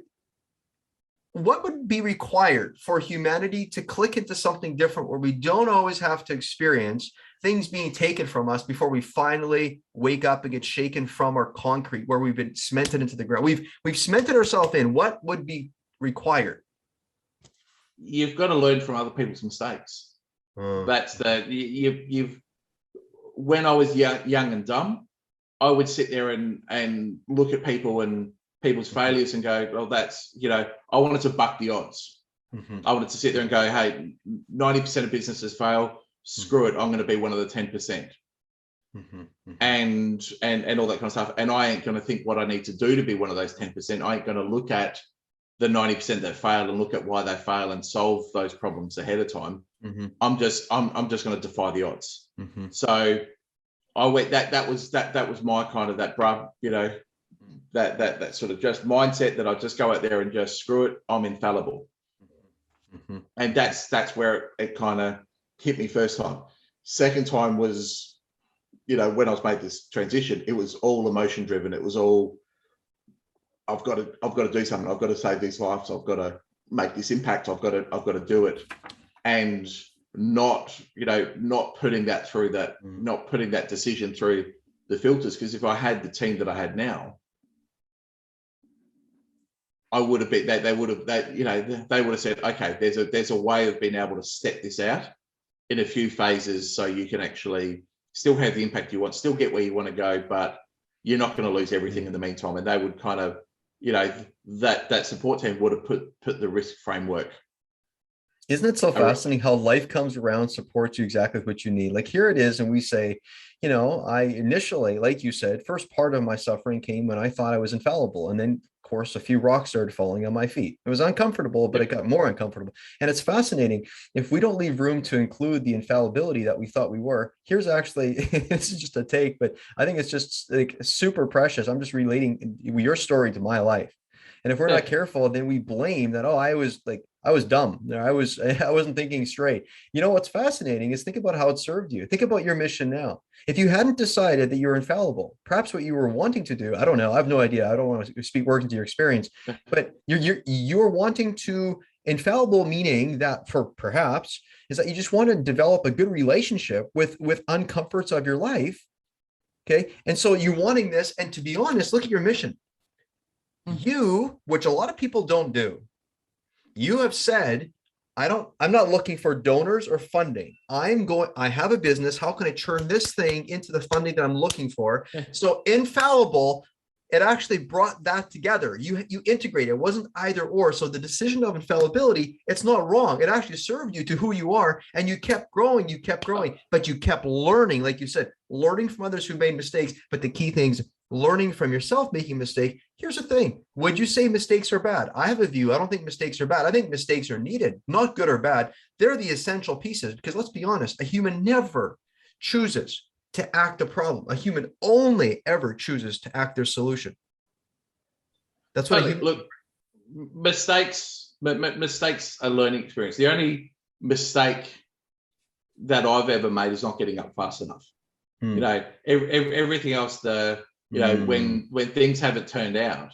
what would be required for humanity to click into something different where we don't always have to experience things being taken from us before we finally wake up and get shaken from our concrete where we've been cemented into the ground? We've cemented ourselves in. What would be required? You've got to learn from other people's mistakes. That's you've. When I was young and dumb, I would sit there and look at people and people's failures and go, well, that's, I wanted to buck the odds. I wanted to sit there and go, hey, 90% of businesses fail. Screw it. I'm going to be one of the 10%. And all that kind of stuff. And I ain't going to think what I need to do to be one of those 10%. I ain't going to look at the 90% that fail and look at why they fail and solve those problems ahead of time. I'm just going to defy the odds. So I went, that was my kind of that sort of just mindset that I just go out there and just screw it. I'm infallible. And that's where it kind of hit me first time. Second time was, when I was made this transition, it was all emotion driven. It was all, I've got to do something. I've got to save these lives. I've got to make this impact. I've got to do it. And not putting that through not putting that decision through the filters. Because if I had the team that I had now, I would have been, they would have said, okay, there's a way of being able to step this out in a few phases so you can actually still have the impact you want, still get where you want to go, but you're not going to lose everything in the meantime. And they would kind of, that support team would have put the risk framework. Isn't it so fascinating how life comes around, supports you exactly what you need? Like here it is. And we say, I initially, like you said, first part of my suffering came when I thought I was infallible. And then of course, a few rocks started falling on my feet. It was uncomfortable, but it got more uncomfortable. And it's fascinating. If we don't leave room to include the infallibility that we thought we were, here's actually, this is just a take, but I think it's just like super precious. I'm just relating your story to my life. And if we're not careful, then we blame that, I I was dumb. I wasn't thinking straight. You know, what's fascinating is think about how it served you. Think about your mission now. If you hadn't decided that you're infallible, perhaps what you were wanting to do, I don't know. I have no idea. I don't want to speak words into your experience, but you're wanting to infallible, meaning that for perhaps is that you just want to develop a good relationship with uncomforts of your life. Okay. And so you're wanting this. And to be honest, look at your mission. You, which a lot of people don't do, you have said, I'm not looking for donors or funding. I have a business. How can I turn this thing into the funding that I'm looking for? So infallible, it actually brought that together. You integrate it. It wasn't either or. So the decision of infallibility, it's not wrong. It actually served you to who you are, and you kept growing, but you kept learning, like you said, learning from others who made mistakes. But the key things, learning from yourself, making a mistake. Here's the thing. Would you say mistakes are bad? I have a view. I don't think mistakes are bad. I think mistakes are needed, not good or bad. They're the essential pieces, because let's be honest, a human never chooses to act a problem. A human only ever chooses to act their solution. That's what look, mistakes are learning experience. The only mistake that I've ever made is not getting up fast enough. You know, everything else, when things haven't turned out,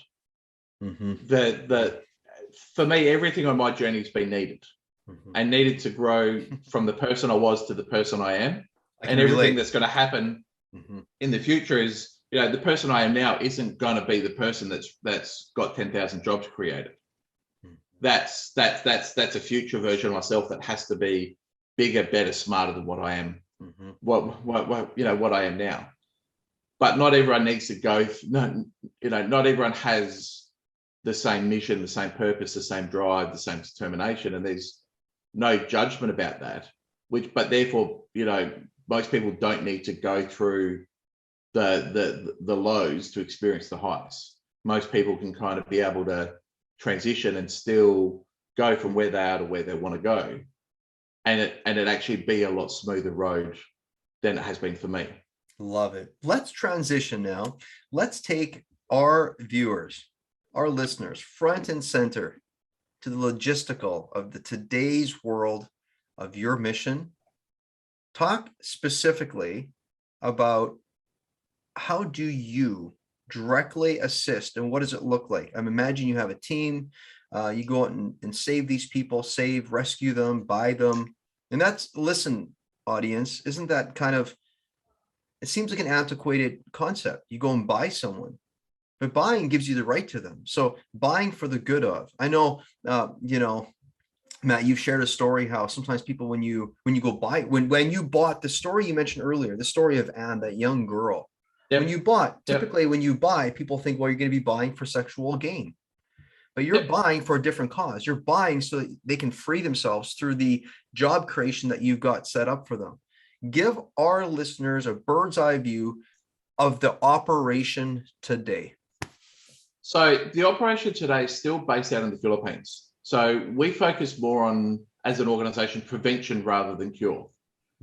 for me, everything on my journey has been needed. I needed to grow from the person I was to the person I am. And everything that's going to happen in the future is, you know, the person I am now isn't going to be the person that's got 10,000 jobs created. That's a future version of myself that has to be bigger, better, smarter than what I am. What I am now. But not everyone needs to go. Not everyone has the same mission, the same purpose, the same drive, the same determination, and there's no judgment about that. But therefore, you know, most people don't need to go through the lows to experience the highs. Most people can kind of be able to transition and still go from where they are to where they want to go, and it actually be a lot smoother road than it has been for me. Love it. Let's transition now. Let's take our viewers, our listeners, front and center to the logistical of today's world of your mission. Talk specifically about how do you directly assist, and what does it look like? I'm imagining you have a team, you go out and save these people, rescue them, buy them. And listen, audience, isn't that kind of, it seems like an antiquated concept. You go and buy someone, but buying gives you the right to them. So buying for the good of, I know, Matt, you've shared a story how sometimes people, when you go buy, when you bought the story you mentioned earlier, the story of Anne, that young girl, when you bought, typically when you buy, people think, well, you're going to be buying for sexual gain, but you're buying for a different cause. You're buying so that they can free themselves through the job creation that you've got set up for them. Give our listeners a bird's eye view of the operation today. So the operation today is still based out in the Philippines. So we focus more on, as an organization, prevention rather than cure.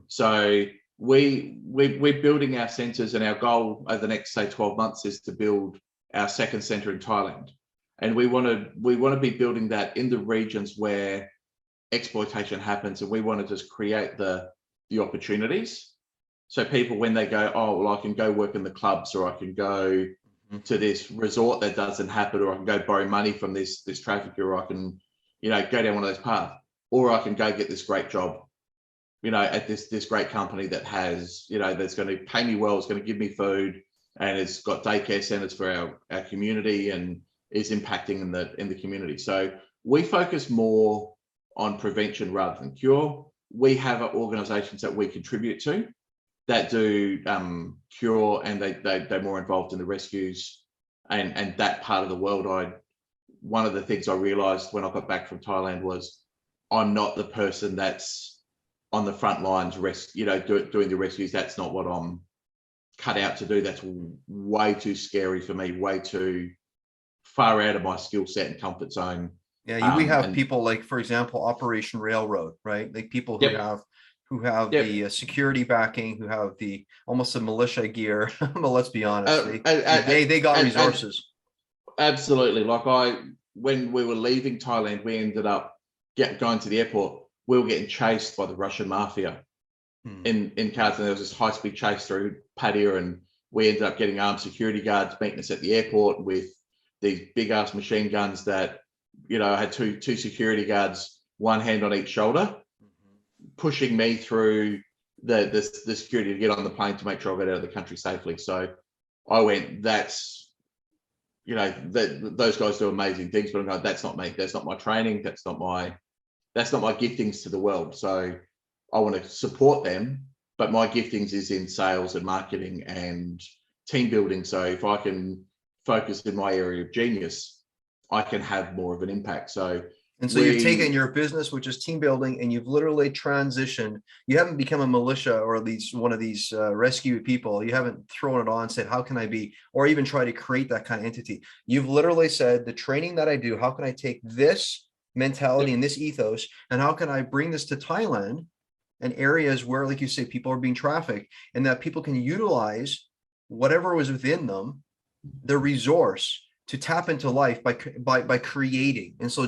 So we're building our centers, and our goal over the next, say, 12 months is to build our second center in Thailand. And we want to be building that in the regions where exploitation happens, and we want to just create the opportunities. So people, when they go, oh, well, I can go work in the clubs, or I can go to this resort that doesn't happen, or I can go borrow money from this trafficker, or I can, go down one of those paths, or I can go get this great job, at this great company that has, that's going to pay me well, it's going to give me food, and it's got daycare centers for our community, and is impacting in the community. So we focus more on prevention rather than cure. We have organizations that we contribute to that do cure, and they're more involved in the rescues and that part of the world. One of the things I realized when I got back from Thailand was I'm not the person that's on the front lines, doing the rescues. That's not what I'm cut out to do. That's way too scary for me, way too far out of my skill set and comfort zone. Yeah, we have people like, for example, Operation Railroad, right? Like people who have the security backing, who have almost the militia gear. But let's be honest, they got resources. Absolutely. Like when we were leaving Thailand, we ended up going to the airport, we were getting chased by the Russian mafia in cars, and there was this high-speed chase through Pattaya, and we ended up getting armed security guards meeting us at the airport with these big-ass machine guns that, I had two security guards, one hand on each shoulder, pushing me through the security to get on the plane to make sure I got out of the country safely. So I went, those guys do amazing things, but I'm going, that's not me. That's not my training. That's not my giftings to the world. So I want to support them, but my giftings is in sales and marketing and team building. So if I can focus in my area of genius, I can have more of an impact. So you've taken your business, which is team building, and you've literally transitioned. You haven't become a militia or at least one of these rescue people. You haven't thrown it on and said, how can I be, or even try to create that kind of entity. You've literally said, the training that I do, how can I take this mentality and this ethos, and how can I bring this to Thailand and areas where, like you say, people are being trafficked, and that people can utilize whatever was within them, the resource, to tap into life by creating. And so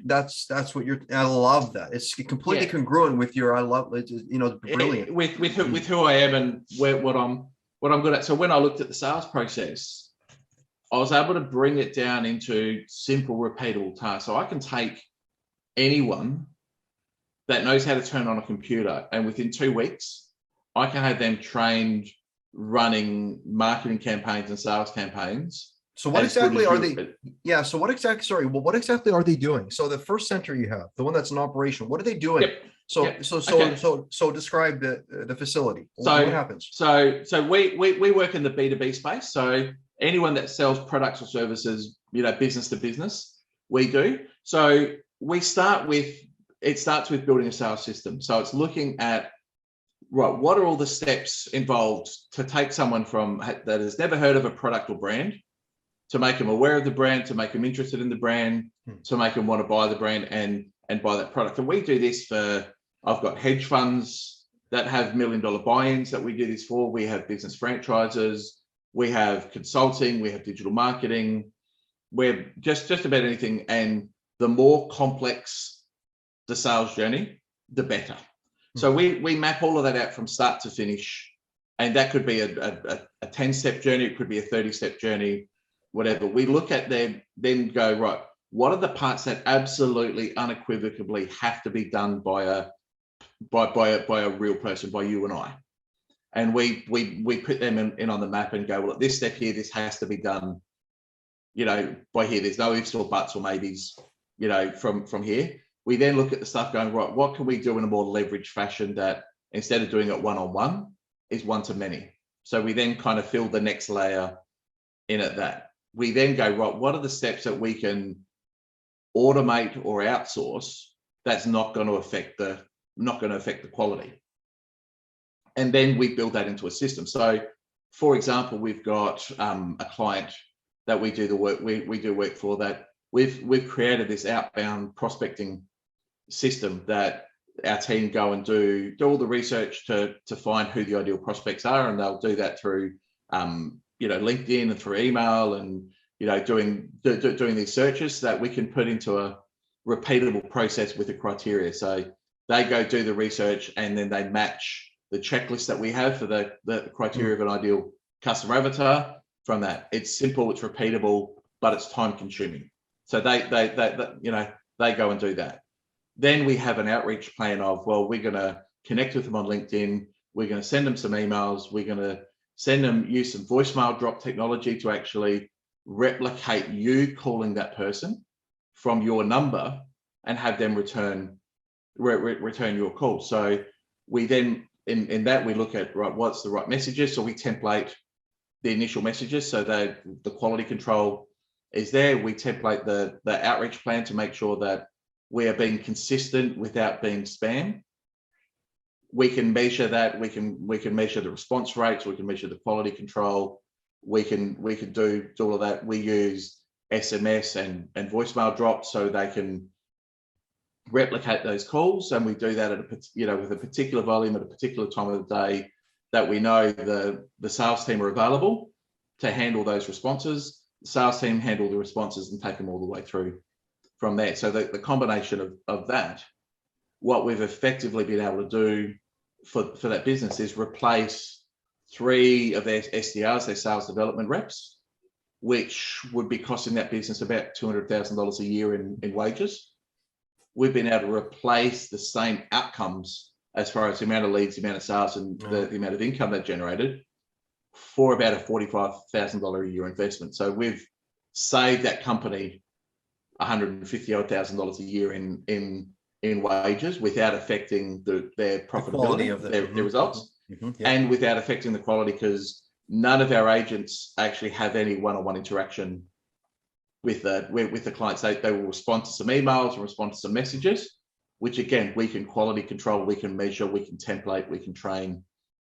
that's what I love that. It's completely congruent with your, I love it, it's brilliant. With who I am and what I'm good at. So when I looked at the sales process, I was able to bring it down into simple, repeatable tasks. So I can take anyone that knows how to turn on a computer, and within 2 weeks, I can have them trained running marketing campaigns and sales campaigns. So what exactly are they? Yeah. So what exactly are they doing? So the first center you have, the one that's in operation, what are they doing? So describe the facility. What happens? So we work in the B2B space. So anyone that sells products or services, business to business, we do. So it starts with building a sales system. So it's looking at, right, what are all the steps involved to take someone that has never heard of a product or brand, to make them aware of the brand, to make them interested in the brand, to make them want to buy the brand and buy that product. And we do this I've got hedge funds that have $1 million buy-ins that we do this for. We have business franchises, we have consulting, we have digital marketing, we're just about anything. And the more complex the sales journey, the better. So we map all of that out from start to finish. And that could be a 10-step journey, it could be a 30-step journey, whatever. We look at them, then go, right, what are the parts that absolutely unequivocally have to be done by a real person, by you and I? And we put them in on the map and go, well, at this step here, this has to be done, by here. There's no ifs or buts or maybes, from here. We then look at the stuff going, right, what can we do in a more leveraged fashion that instead of doing it one-on-one is one-to-many? So we then kind of fill the next layer in at that. We then go, right, what are the steps that we can automate or outsource that's not going to affect the quality? And then we build that into a system. So, for example, we've got a client that we do the work we do work for, that we've created this outbound prospecting system that our team go and do all the research to find who the ideal prospects are, and they'll do that through LinkedIn and through email, and doing these searches so that we can put into a repeatable process with the criteria. So they go do the research, and then they match the checklist that we have for the criteria of an ideal customer avatar. From that, it's simple, it's repeatable, but it's time consuming. So they go and do that. Then we have an outreach plan of, well, we're going to connect with them on LinkedIn. We're going to send them some emails. We're going to use some voicemail drop technology to actually replicate you calling that person from your number and have them return your call. So we then, in that, we look at, right, what's the right messages. So we template the initial messages so that the quality control is there. We template the outreach plan to make sure that we are being consistent without being spam. We can measure that. We can measure the response rates. We can measure the quality control. We can do all of that. We use SMS and voicemail drops so they can replicate those calls, and we do that at with a particular volume at a particular time of the day that we know the sales team are available to handle those responses. The sales team handle the responses and take them all the way through from there. So the combination of that, what we've effectively been able to do for that business is replace 3 of their SDRs, their sales development reps, which would be costing that business about $200,000 a year in wages. We've been able to replace the same outcomes as far as the amount of leads, the amount of sales, and the amount of income they generated for about a $45,000 a year investment. So we've saved that company $150,000 a year in wages without affecting their profitability, of their results, and without affecting the quality, because none of our agents actually have any one-on-one interaction with the clients. They will respond to some emails and respond to some messages, which again, we can quality control, we can measure, we can template, we can train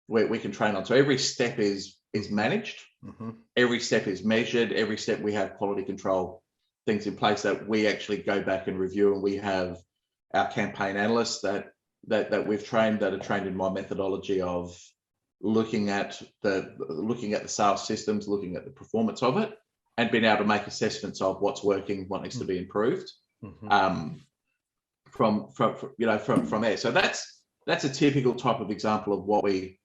on. So every step is managed, every step is measured, every step we have quality control things in place that we actually go back and review, and we have our campaign analysts that we've trained, that are trained in my methodology of looking at the sales systems, looking at the performance of it, and being able to make assessments of what's working, what needs to be improved from there. So that's a typical type of example of what we,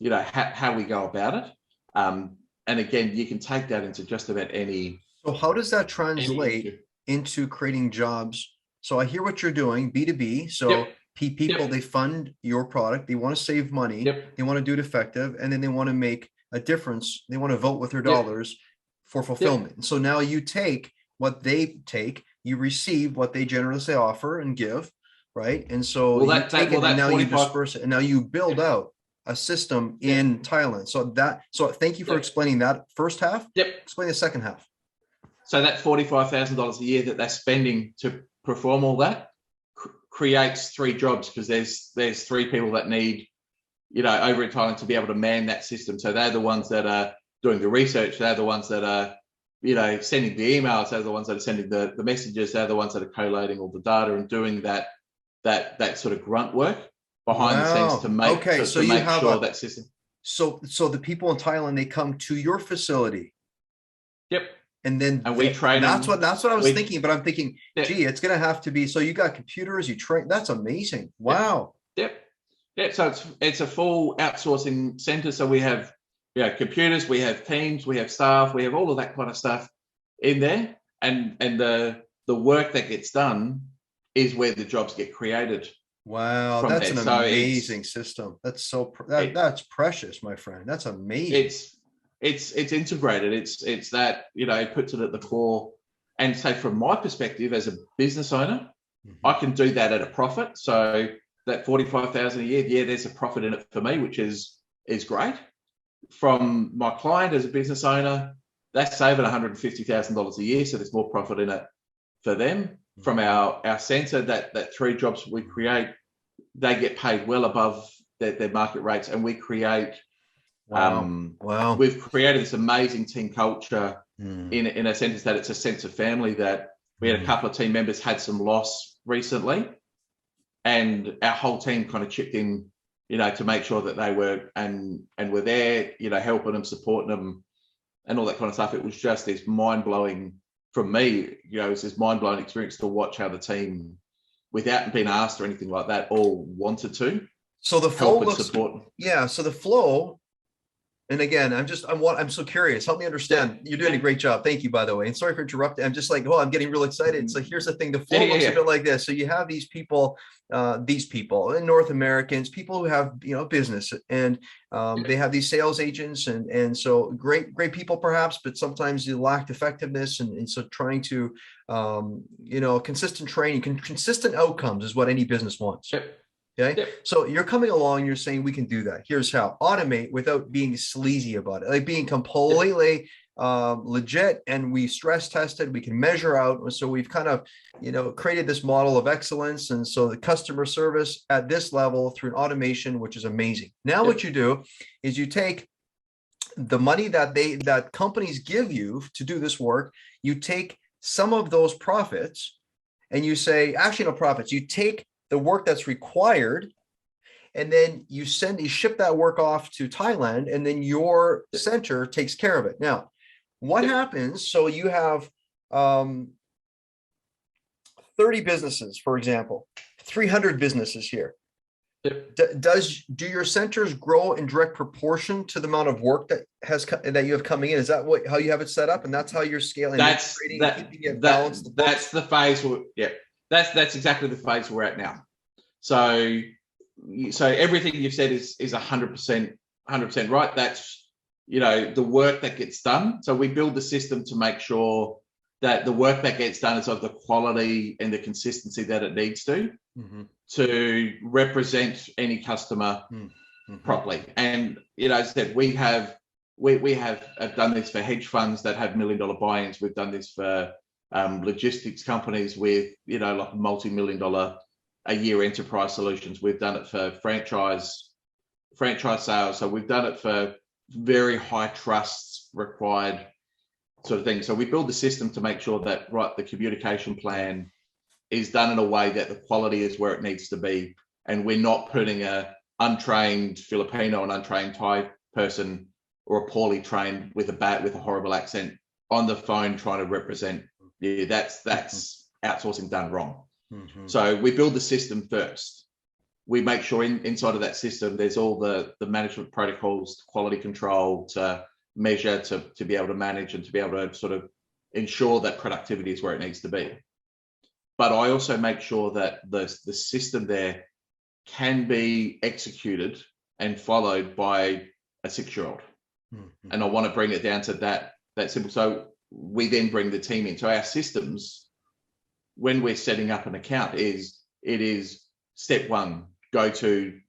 how we go about it. And again, you can take that into just about any. So how does that translate into creating jobs? So I hear what you're doing, B2B. So people, they fund your product, they want to save money, they want to do it effective, and then they want to make a difference. They want to vote with their dollars for fulfillment. So now you take what they take, you receive what they generously offer and give, right? And so you take it and now you disperse it, and now you build out a system in Thailand. So thank you for explaining that first half. Explain the second half. So that $45,000 a year that they're spending to perform all that creates 3 jobs, because there's 3 people that need, over in Thailand to be able to man that system. So they're the ones that are doing the research, they're the ones that are, sending the emails, they're the ones that are sending the messages, they're the ones that are collating all the data and doing that sort of grunt work behind the scenes to make sure that system. So the people in Thailand, they come to your facility. And then we train. That's what I was thinking, but I'm thinking, gee, it's going to have to be. So you got computers, you train. That's amazing. Wow. So it's a full outsourcing center. So we have computers, we have teams, we have staff, we have all of that kind of stuff in there, and the work that gets done is where the jobs get created. Wow, that's an amazing system. That's that's precious, my friend. That's amazing. It's integrated. It's that, it puts it at the core. And say from my perspective as a business owner, I can do that at a profit. So that $45,000 a year, there's a profit in it for me, which is great. From my client as a business owner, that's saving $150,000 a year, so there's more profit in it for them. From our center, that 3 jobs we create, they get paid well above their market rates, and we create. Wow. We've created this amazing team culture in a sense that it's a sense of family, that we had a couple of team members had some loss recently, and our whole team kind of chipped in, to make sure that they were and were there, helping them, supporting them, and all that kind of stuff. It was just this mind-blowing, from me, it's this mind-blowing experience to watch how the team, without being asked or anything like that, all wanted to. So the flow looks, support. So the flow. And again, I'm so curious. Help me understand. You're doing a great job. Thank you, by the way. And sorry for interrupting. I'm just like, I'm getting real excited. So here's the thing. The flow looks a bit like this. So you have these people, and North Americans, people who have, business, and they have these sales agents, and so great people perhaps, but sometimes they lacked effectiveness. And so trying to, consistent training, consistent outcomes is what any business wants. Okay. So you're coming along, you're saying we can do that. Here's how: automate without being sleazy about it, like being completely legit. And we stress tested, we can measure out. So we've kind of, created this model of excellence. And so the customer service at this level through an automation, which is amazing. Now what you do is you take the money that companies give you to do this work, you take some of those profits and you say, actually no profits, you take the work that's required, and then you ship that work off to Thailand, and then your center takes care of it. Now, what happens? So you have 30 businesses, for example, 300 businesses here. Yep. Do your centers grow in direct proportion to the amount of work that you have coming in? Is that how you have it set up, and that's how you're scaling? That's the phase. That's exactly the phase we're at now. So everything you've said is 100% right. That's the work that gets done. So we build the system to make sure that the work that gets done is of the quality and the consistency that it needs to represent any customer properly. And as I said, we have done this for hedge funds that have $1 million buy-ins. We've done this for logistics companies with like multi-million-dollar a year enterprise solutions. We've done it for franchise sales. So we've done it for very high trust required sort of thing. So we build the system to make sure that the communication plan is done in a way that the quality is where it needs to be, and we're not putting a untrained Filipino, an untrained Thai person, or a poorly trained with a horrible accent on the phone trying to represent. Yeah, that's outsourcing done wrong. So we build the system first. We make sure inside of that system there's all the management protocols, quality control to measure, to be able to manage, and to be able to sort of ensure that productivity is where it needs to be. But I also make sure that the system there can be executed and followed by a 6-year-old. And I want to bring it down to that simple. So we then bring the team in. So our systems, when we're setting up an account, it is step 1, go to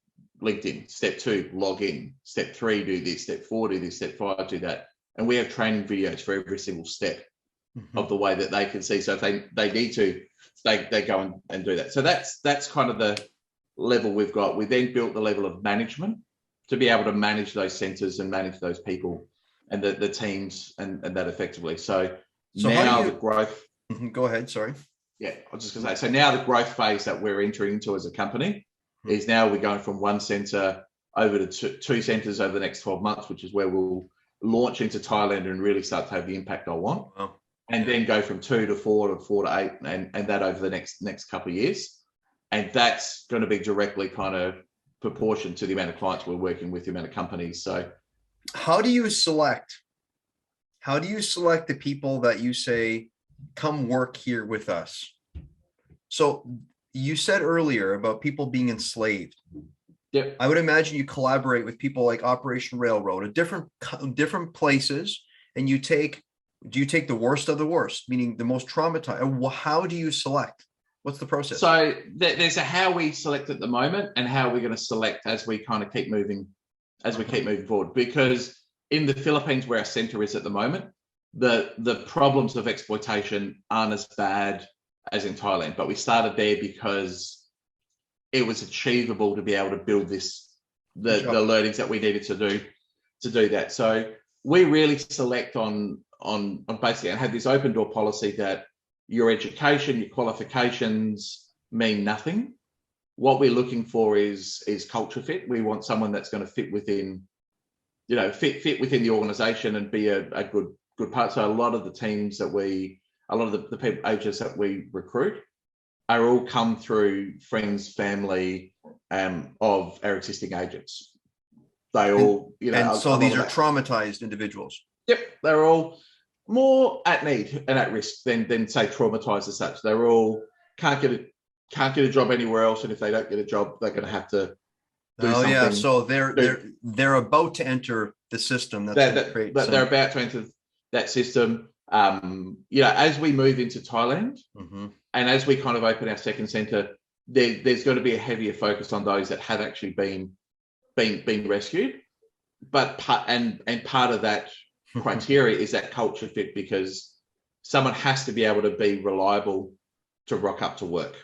LinkedIn. Step 2, log in. Step 3, do this. Step 4, do this. Step 5, do that. And we have training videos for every single step of the way that they can see. So if they need to, they go and do that. So that's kind of the level we've got. We then built the level of management to be able to manage those centers and manage those people and the teams and that effectively. So now the growth. Go ahead. Sorry. Yeah, I was just going to say. So now the growth phase that we're entering into as a company is now we're going from 1 center over to 2 centers over the next 12 months, which is where we'll launch into Thailand and really start to have the impact I want. Wow. And then go from 2 to 4 to 4 to 8 and that over the next couple of years. And that's going to be directly kind of proportion to the amount of clients we're working with, the amount of companies. So how do you select the people that you say, come work here with us? So you said earlier about people being enslaved. Yep. I would imagine you collaborate with people like Operation Railroad at different places, and do you take the worst of the worst, meaning the most traumatized? How do you select? What's the process? So there's a how we select at the moment and how we're going to select as we kind of keep moving forward. Because in the Philippines, where our center is at the moment, the problems of exploitation aren't as bad as in Thailand. But we started there because it was achievable to be able to build the learnings that we needed to do that. So we really select on basically and have this open door policy that your education, your qualifications mean nothing. What we're looking for is culture fit. We want someone that's going to fit within, fit within the organization and be a good part. So a lot of the teams that the people agents that we recruit are all come through friends, family of our existing agents. They all, and so these are traumatized individuals. Yep, they're all more at need and at risk than say traumatized as such. They're all can't get a job anywhere else, and if they don't get a job, they're going to have to do something. Yeah, so they're about to enter the system. They're about to enter that system. As we move into Thailand, and as we kind of open our second center, there's going to be a heavier focus on those that have actually been rescued. But part of that criteria is that culture fit, because someone has to be able to be reliable to rock up to work.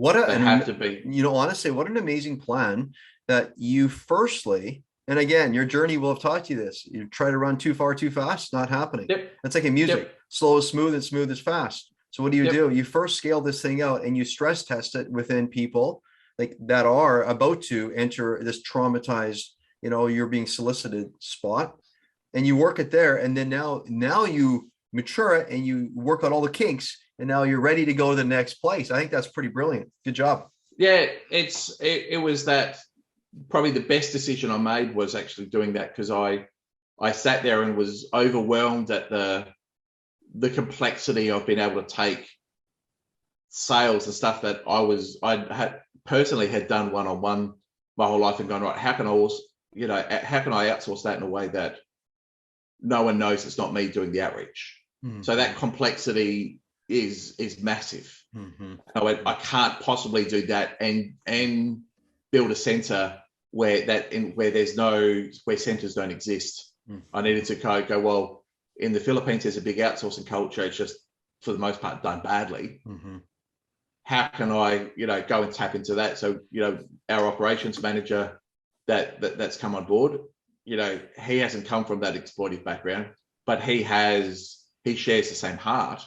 Honestly, what an amazing plan that you firstly, and again, your journey will have taught you this. You try to run too far, too fast, not happening. Yep. That's like in music. Yep. Slow is smooth and smooth is fast. So what do? You first scale this thing out and you stress test it within people like that are about to enter this traumatized, you're being solicited spot, and you work it there. And then now you mature it and you work on all the kinks and now you're ready to go to the next place. I think that's pretty brilliant. Good job. Yeah, it was that probably the best decision I made was actually doing that, because I sat there and was overwhelmed at the complexity of being able to take sales and stuff that I had personally had done one-on-one my whole life, and gone, right, how can I also, how can I outsource that in a way that no one knows it's not me doing the outreach? Mm-hmm. So that complexity is massive. Mm-hmm. I can't possibly do that and build a center where centers don't exist. Mm-hmm. I needed to go, well, in the Philippines, there's a big outsourcing culture. It's just, for the most part, done badly. Mm-hmm. How can I, go and tap into that? So, our operations manager that's come on board, he hasn't come from that exploitive background, but he shares the same heart,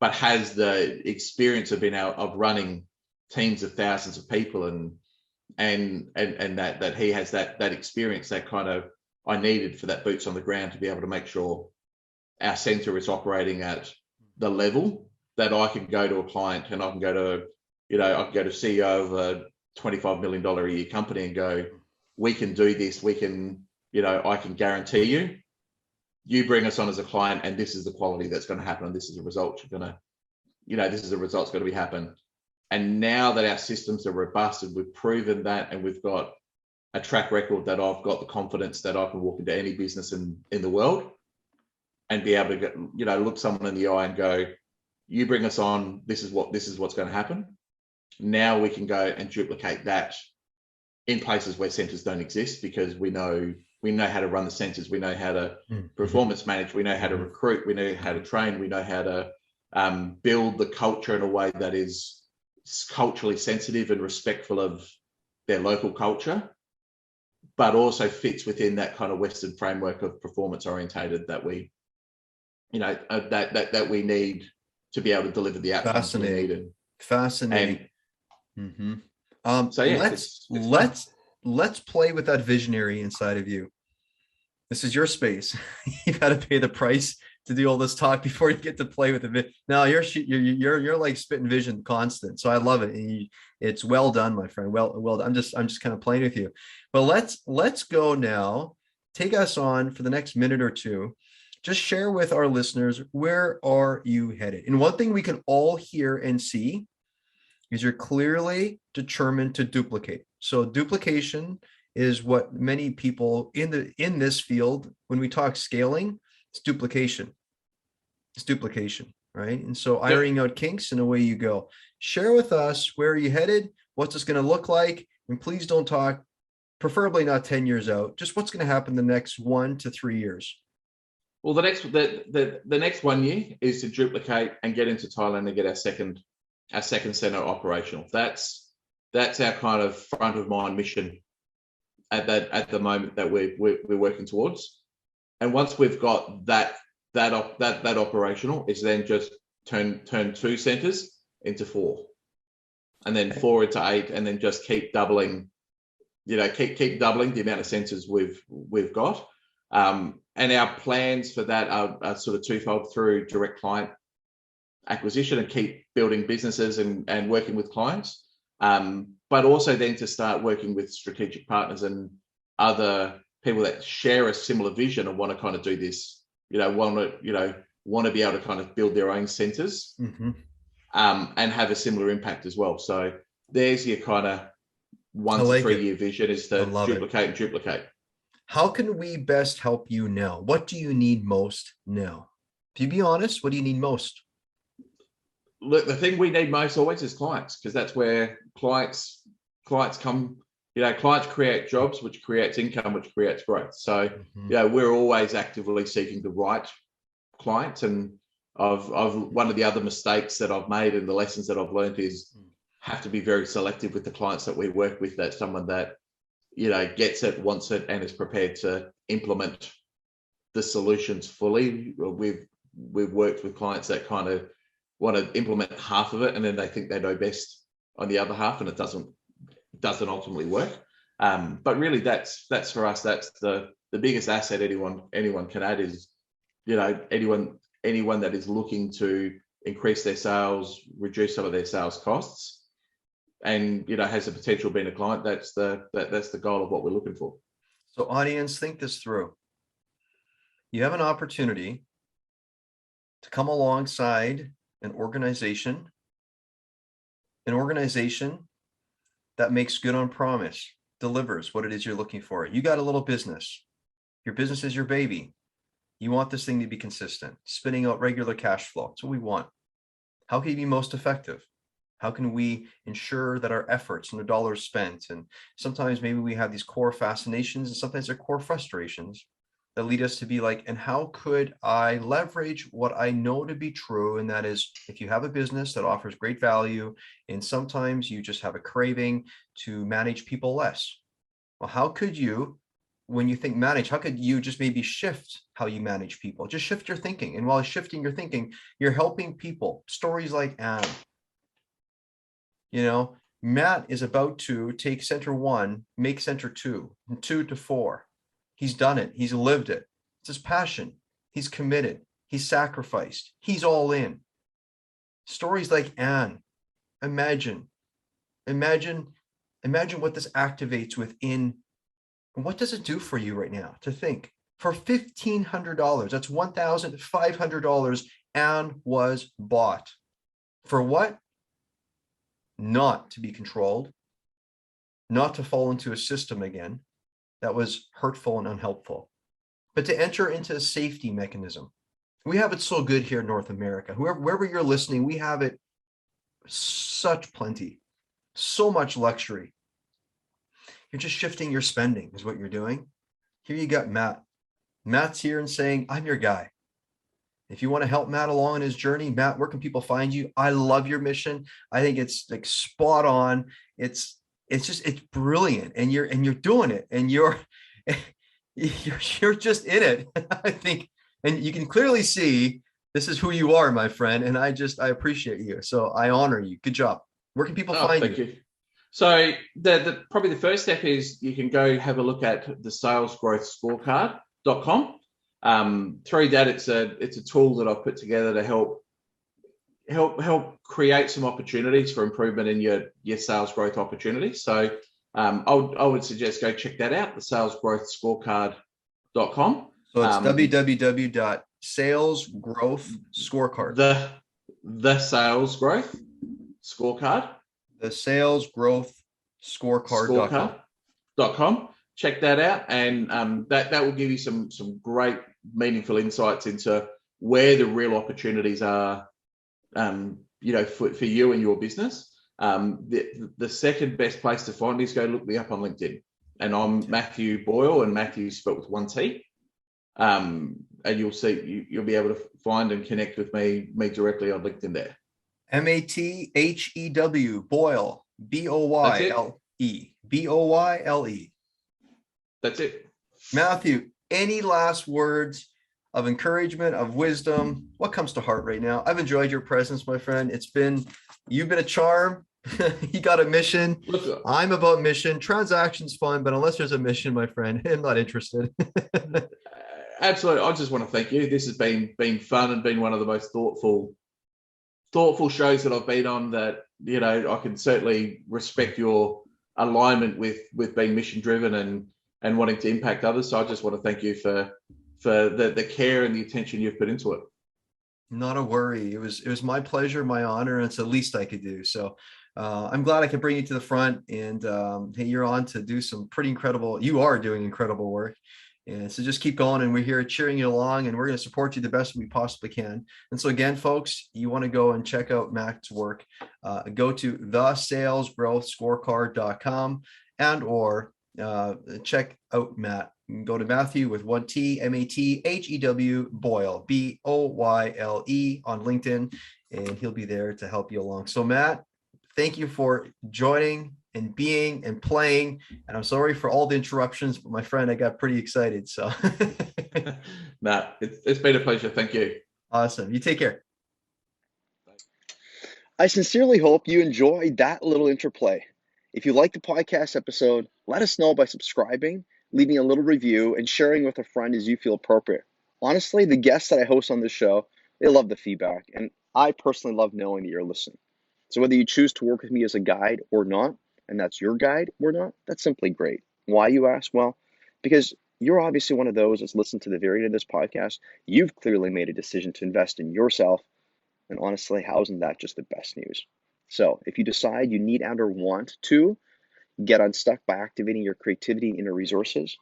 but has the experience of of running teams of thousands of people, and that he has that experience, that kind of, I needed for that boots on the ground to be able to make sure our center is operating at the level that I can go to a client, and I can go to, CEO of a $25 million a year company and go, we can do this. We can, I can guarantee you bring us on as a client, and this is the quality that's going to happen, and this is the result you're going to, this is the result's going to be happen. And now that our systems are robust and we've proven that, and we've got a track record that I've got the confidence that I can walk into any business in the world and be able to get, look someone in the eye and go, you bring us on, this is what's going to happen. Now we can go and duplicate that in places where centers don't exist, because we know how to run the centers, we know how to performance manage, we know how to recruit, we know how to train, we know how to build the culture in a way that is culturally sensitive and respectful of their local culture, but also fits within that kind of Western framework of performance orientated that we, that we need to be able to deliver the outcomes we need. Fascinating. So yeah, let's play with that visionary inside of you. This is your space. You've got to pay the price to do all this talk before you get to play with it. No, you're like spitting vision constant. So I love it. And it's well done, my friend. Well done. I'm just kind of playing with you. But let's go now. Take us on for the next minute or two. Just share with our listeners, where are you headed? And one thing we can all hear and see is you're clearly determined to duplicate. So duplication is what many people in this field, when we talk scaling, it's duplication. It's duplication, right? And so ironing out kinks, and away you go. Share with us, where are you headed? What's this going to look like? And please don't talk, preferably not 10 years out, just what's going to happen the next 1 to 3 years. Well, the next 1 year is to duplicate and get into Thailand and get our second center operational. That's our kind of front of mind mission at the moment that we're working towards. And once we've got that operational, it's then just turn 2 centers into 4, and then 4 into 8, and then just keep doubling. Keep doubling the amount of centers we've got. And our plans for that are sort of twofold: through direct client acquisition and keep building businesses and working with clients, but also then to start working with strategic partners and other people that share a similar vision and want to kind of do this, want to be able to kind of build their own centers, and have a similar impact as well. So there's your kind of 1 to 3 year vision, is to duplicate. How can we best help you now? What do you need most now? To be honest, what do you need most? Look, the thing we need most always is clients, because that's where clients come. Clients create jobs, which creates income, which creates growth. So, we're always actively seeking the right clients. And of one of the other mistakes that I've made and the lessons that I've learned is have to be very selective with the clients that we work with. That's someone that gets it, wants it, and is prepared to implement the solutions fully. We've worked with clients that kind of want to implement half of it, and then they think they know best on the other half, and it doesn't ultimately work. But really, that's for us. That's the biggest asset anyone can add is, anyone that is looking to increase their sales, reduce some of their sales costs, and has the potential of being a client. That's the goal of what we're looking for. So audience, think this through. You have an opportunity to come alongside an organization that makes good on promise, delivers what it is you're looking for. You got a little business. Your business is your baby. You want this thing to be consistent, spinning out regular cash flow. That's what we want. How can you be most effective? How can we ensure that our efforts and the dollars spent, and sometimes maybe we have these core fascinations and sometimes they're core frustrations that lead us to be like, and how could I leverage what I know to be true? And that is, if you have a business that offers great value, and sometimes you just have a craving to manage people less. Well, how could you, when you think manage, how could you just maybe shift how you manage people? Just shift your thinking. And while shifting your thinking, you're helping people. Stories like Anne. Mat is about to take center 1, make center 2, and 2 to 4. He's done it. He's lived it. It's his passion. He's committed. He's sacrificed. He's all in. Stories like Anne. Imagine what this activates within. And what does it do for you right now to think? For $1,500, that's $1,500, Anne was bought. For what? Not to be controlled, not to fall into a system again that was hurtful and unhelpful, but to enter into a safety mechanism. We have it so good here in North America. Wherever you're listening, we have it such plenty, so much luxury. You're just shifting your spending is what you're doing. Here you got Mat. Mat's here and saying, I'm your guy. If you want to help Mat along in his journey, Mat, where can people find you? I love your mission. I think it's like spot on. It's brilliant, and you're doing it, and you're just in it. I think, and you can clearly see this is who you are, my friend. And I appreciate you. So I honor you. Good job. Where can people find thank you? So probably the first step is you can go have a look at the salesgrowthscorecard.com. Through that, it's a tool that I've put together to help create some opportunities for improvement in your sales growth opportunities. So I would suggest go check that out, the salesgrowthscorecard.com. So it's www.salesgrowthscorecard. The sales growth scorecard. The salesgrowthscorecard.com. Check that out, and that will give you some great, meaningful insights into where the real opportunities are, for you and your business. The second best place to find me is go look me up on LinkedIn, and I'm Matthew Boyle, and Matthew spelled with 1 T. And you'll see you'll be able to find and connect with me directly on LinkedIn there. MATHEW Boyle, BOYLE. That's it. Matthew, any last words of encouragement, of wisdom? What comes to heart right now? I've enjoyed your presence, my friend. You've been a charm. You got a mission. Look, I'm about mission. Transaction's fun, but unless there's a mission, my friend, I'm not interested. Absolutely. I just want to thank you. This has been fun and been one of the most thoughtful shows that I've been on, that, I can certainly respect your alignment with being mission driven and wanting to impact others. So I just want to thank you for the care and the attention you've put into it. Not a worry. It was my pleasure, my honor, and it's the least I could do. So I'm glad I could bring you to the front, and hey, you're on to do some pretty incredible, you are doing incredible work. And so just keep going, and we're here cheering you along, and we're going to support you the best we possibly can. And so again, folks, you want to go and check out Mat's work, go to thesalesgrowthscorecard.com or check out Mat. You can go to Matthew with 1 T, MATHEW Boyle, BOYLE on LinkedIn, and he'll be there to help you along. So Mat, thank you for joining and being and playing. And I'm sorry for all the interruptions, but my friend, I got pretty excited. So Matt, it's been a pleasure. Thank you. Awesome. You take care. I sincerely hope you enjoyed that little interplay. If you like the podcast episode, let us know by subscribing, leaving a little review, and sharing with a friend as you feel appropriate. Honestly, the guests that I host on this show, they love the feedback, and I personally love knowing that you're listening. So whether you choose to work with me as a guide or not, and that's your guide or not, that's simply great. Why, you ask? Well, because you're obviously one of those that's listened to the very end of this podcast. You've clearly made a decision to invest in yourself. And honestly, how isn't that just the best news? So if you decide you need and or want to get unstuck by activating your creativity and your resources,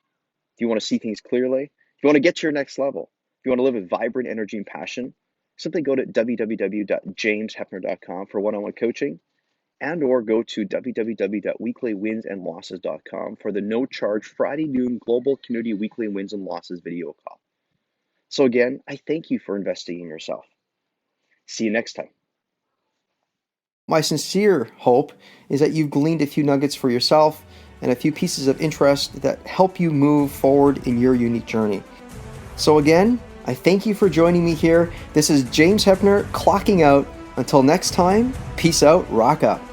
if you want to see things clearly, if you want to get to your next level, if you want to live with vibrant energy and passion, simply go to www.jameshepner.com for one-on-one coaching, and or go to www.weeklywinsandlosses.com for the no-charge Friday noon Global Community Weekly Wins and Losses video call. So again, I thank you for investing in yourself. See you next time. My sincere hope is that you've gleaned a few nuggets for yourself and a few pieces of interest that help you move forward in your unique journey. So again, I thank you for joining me here. This is James Hepner clocking out. Until next time, peace out, rock up.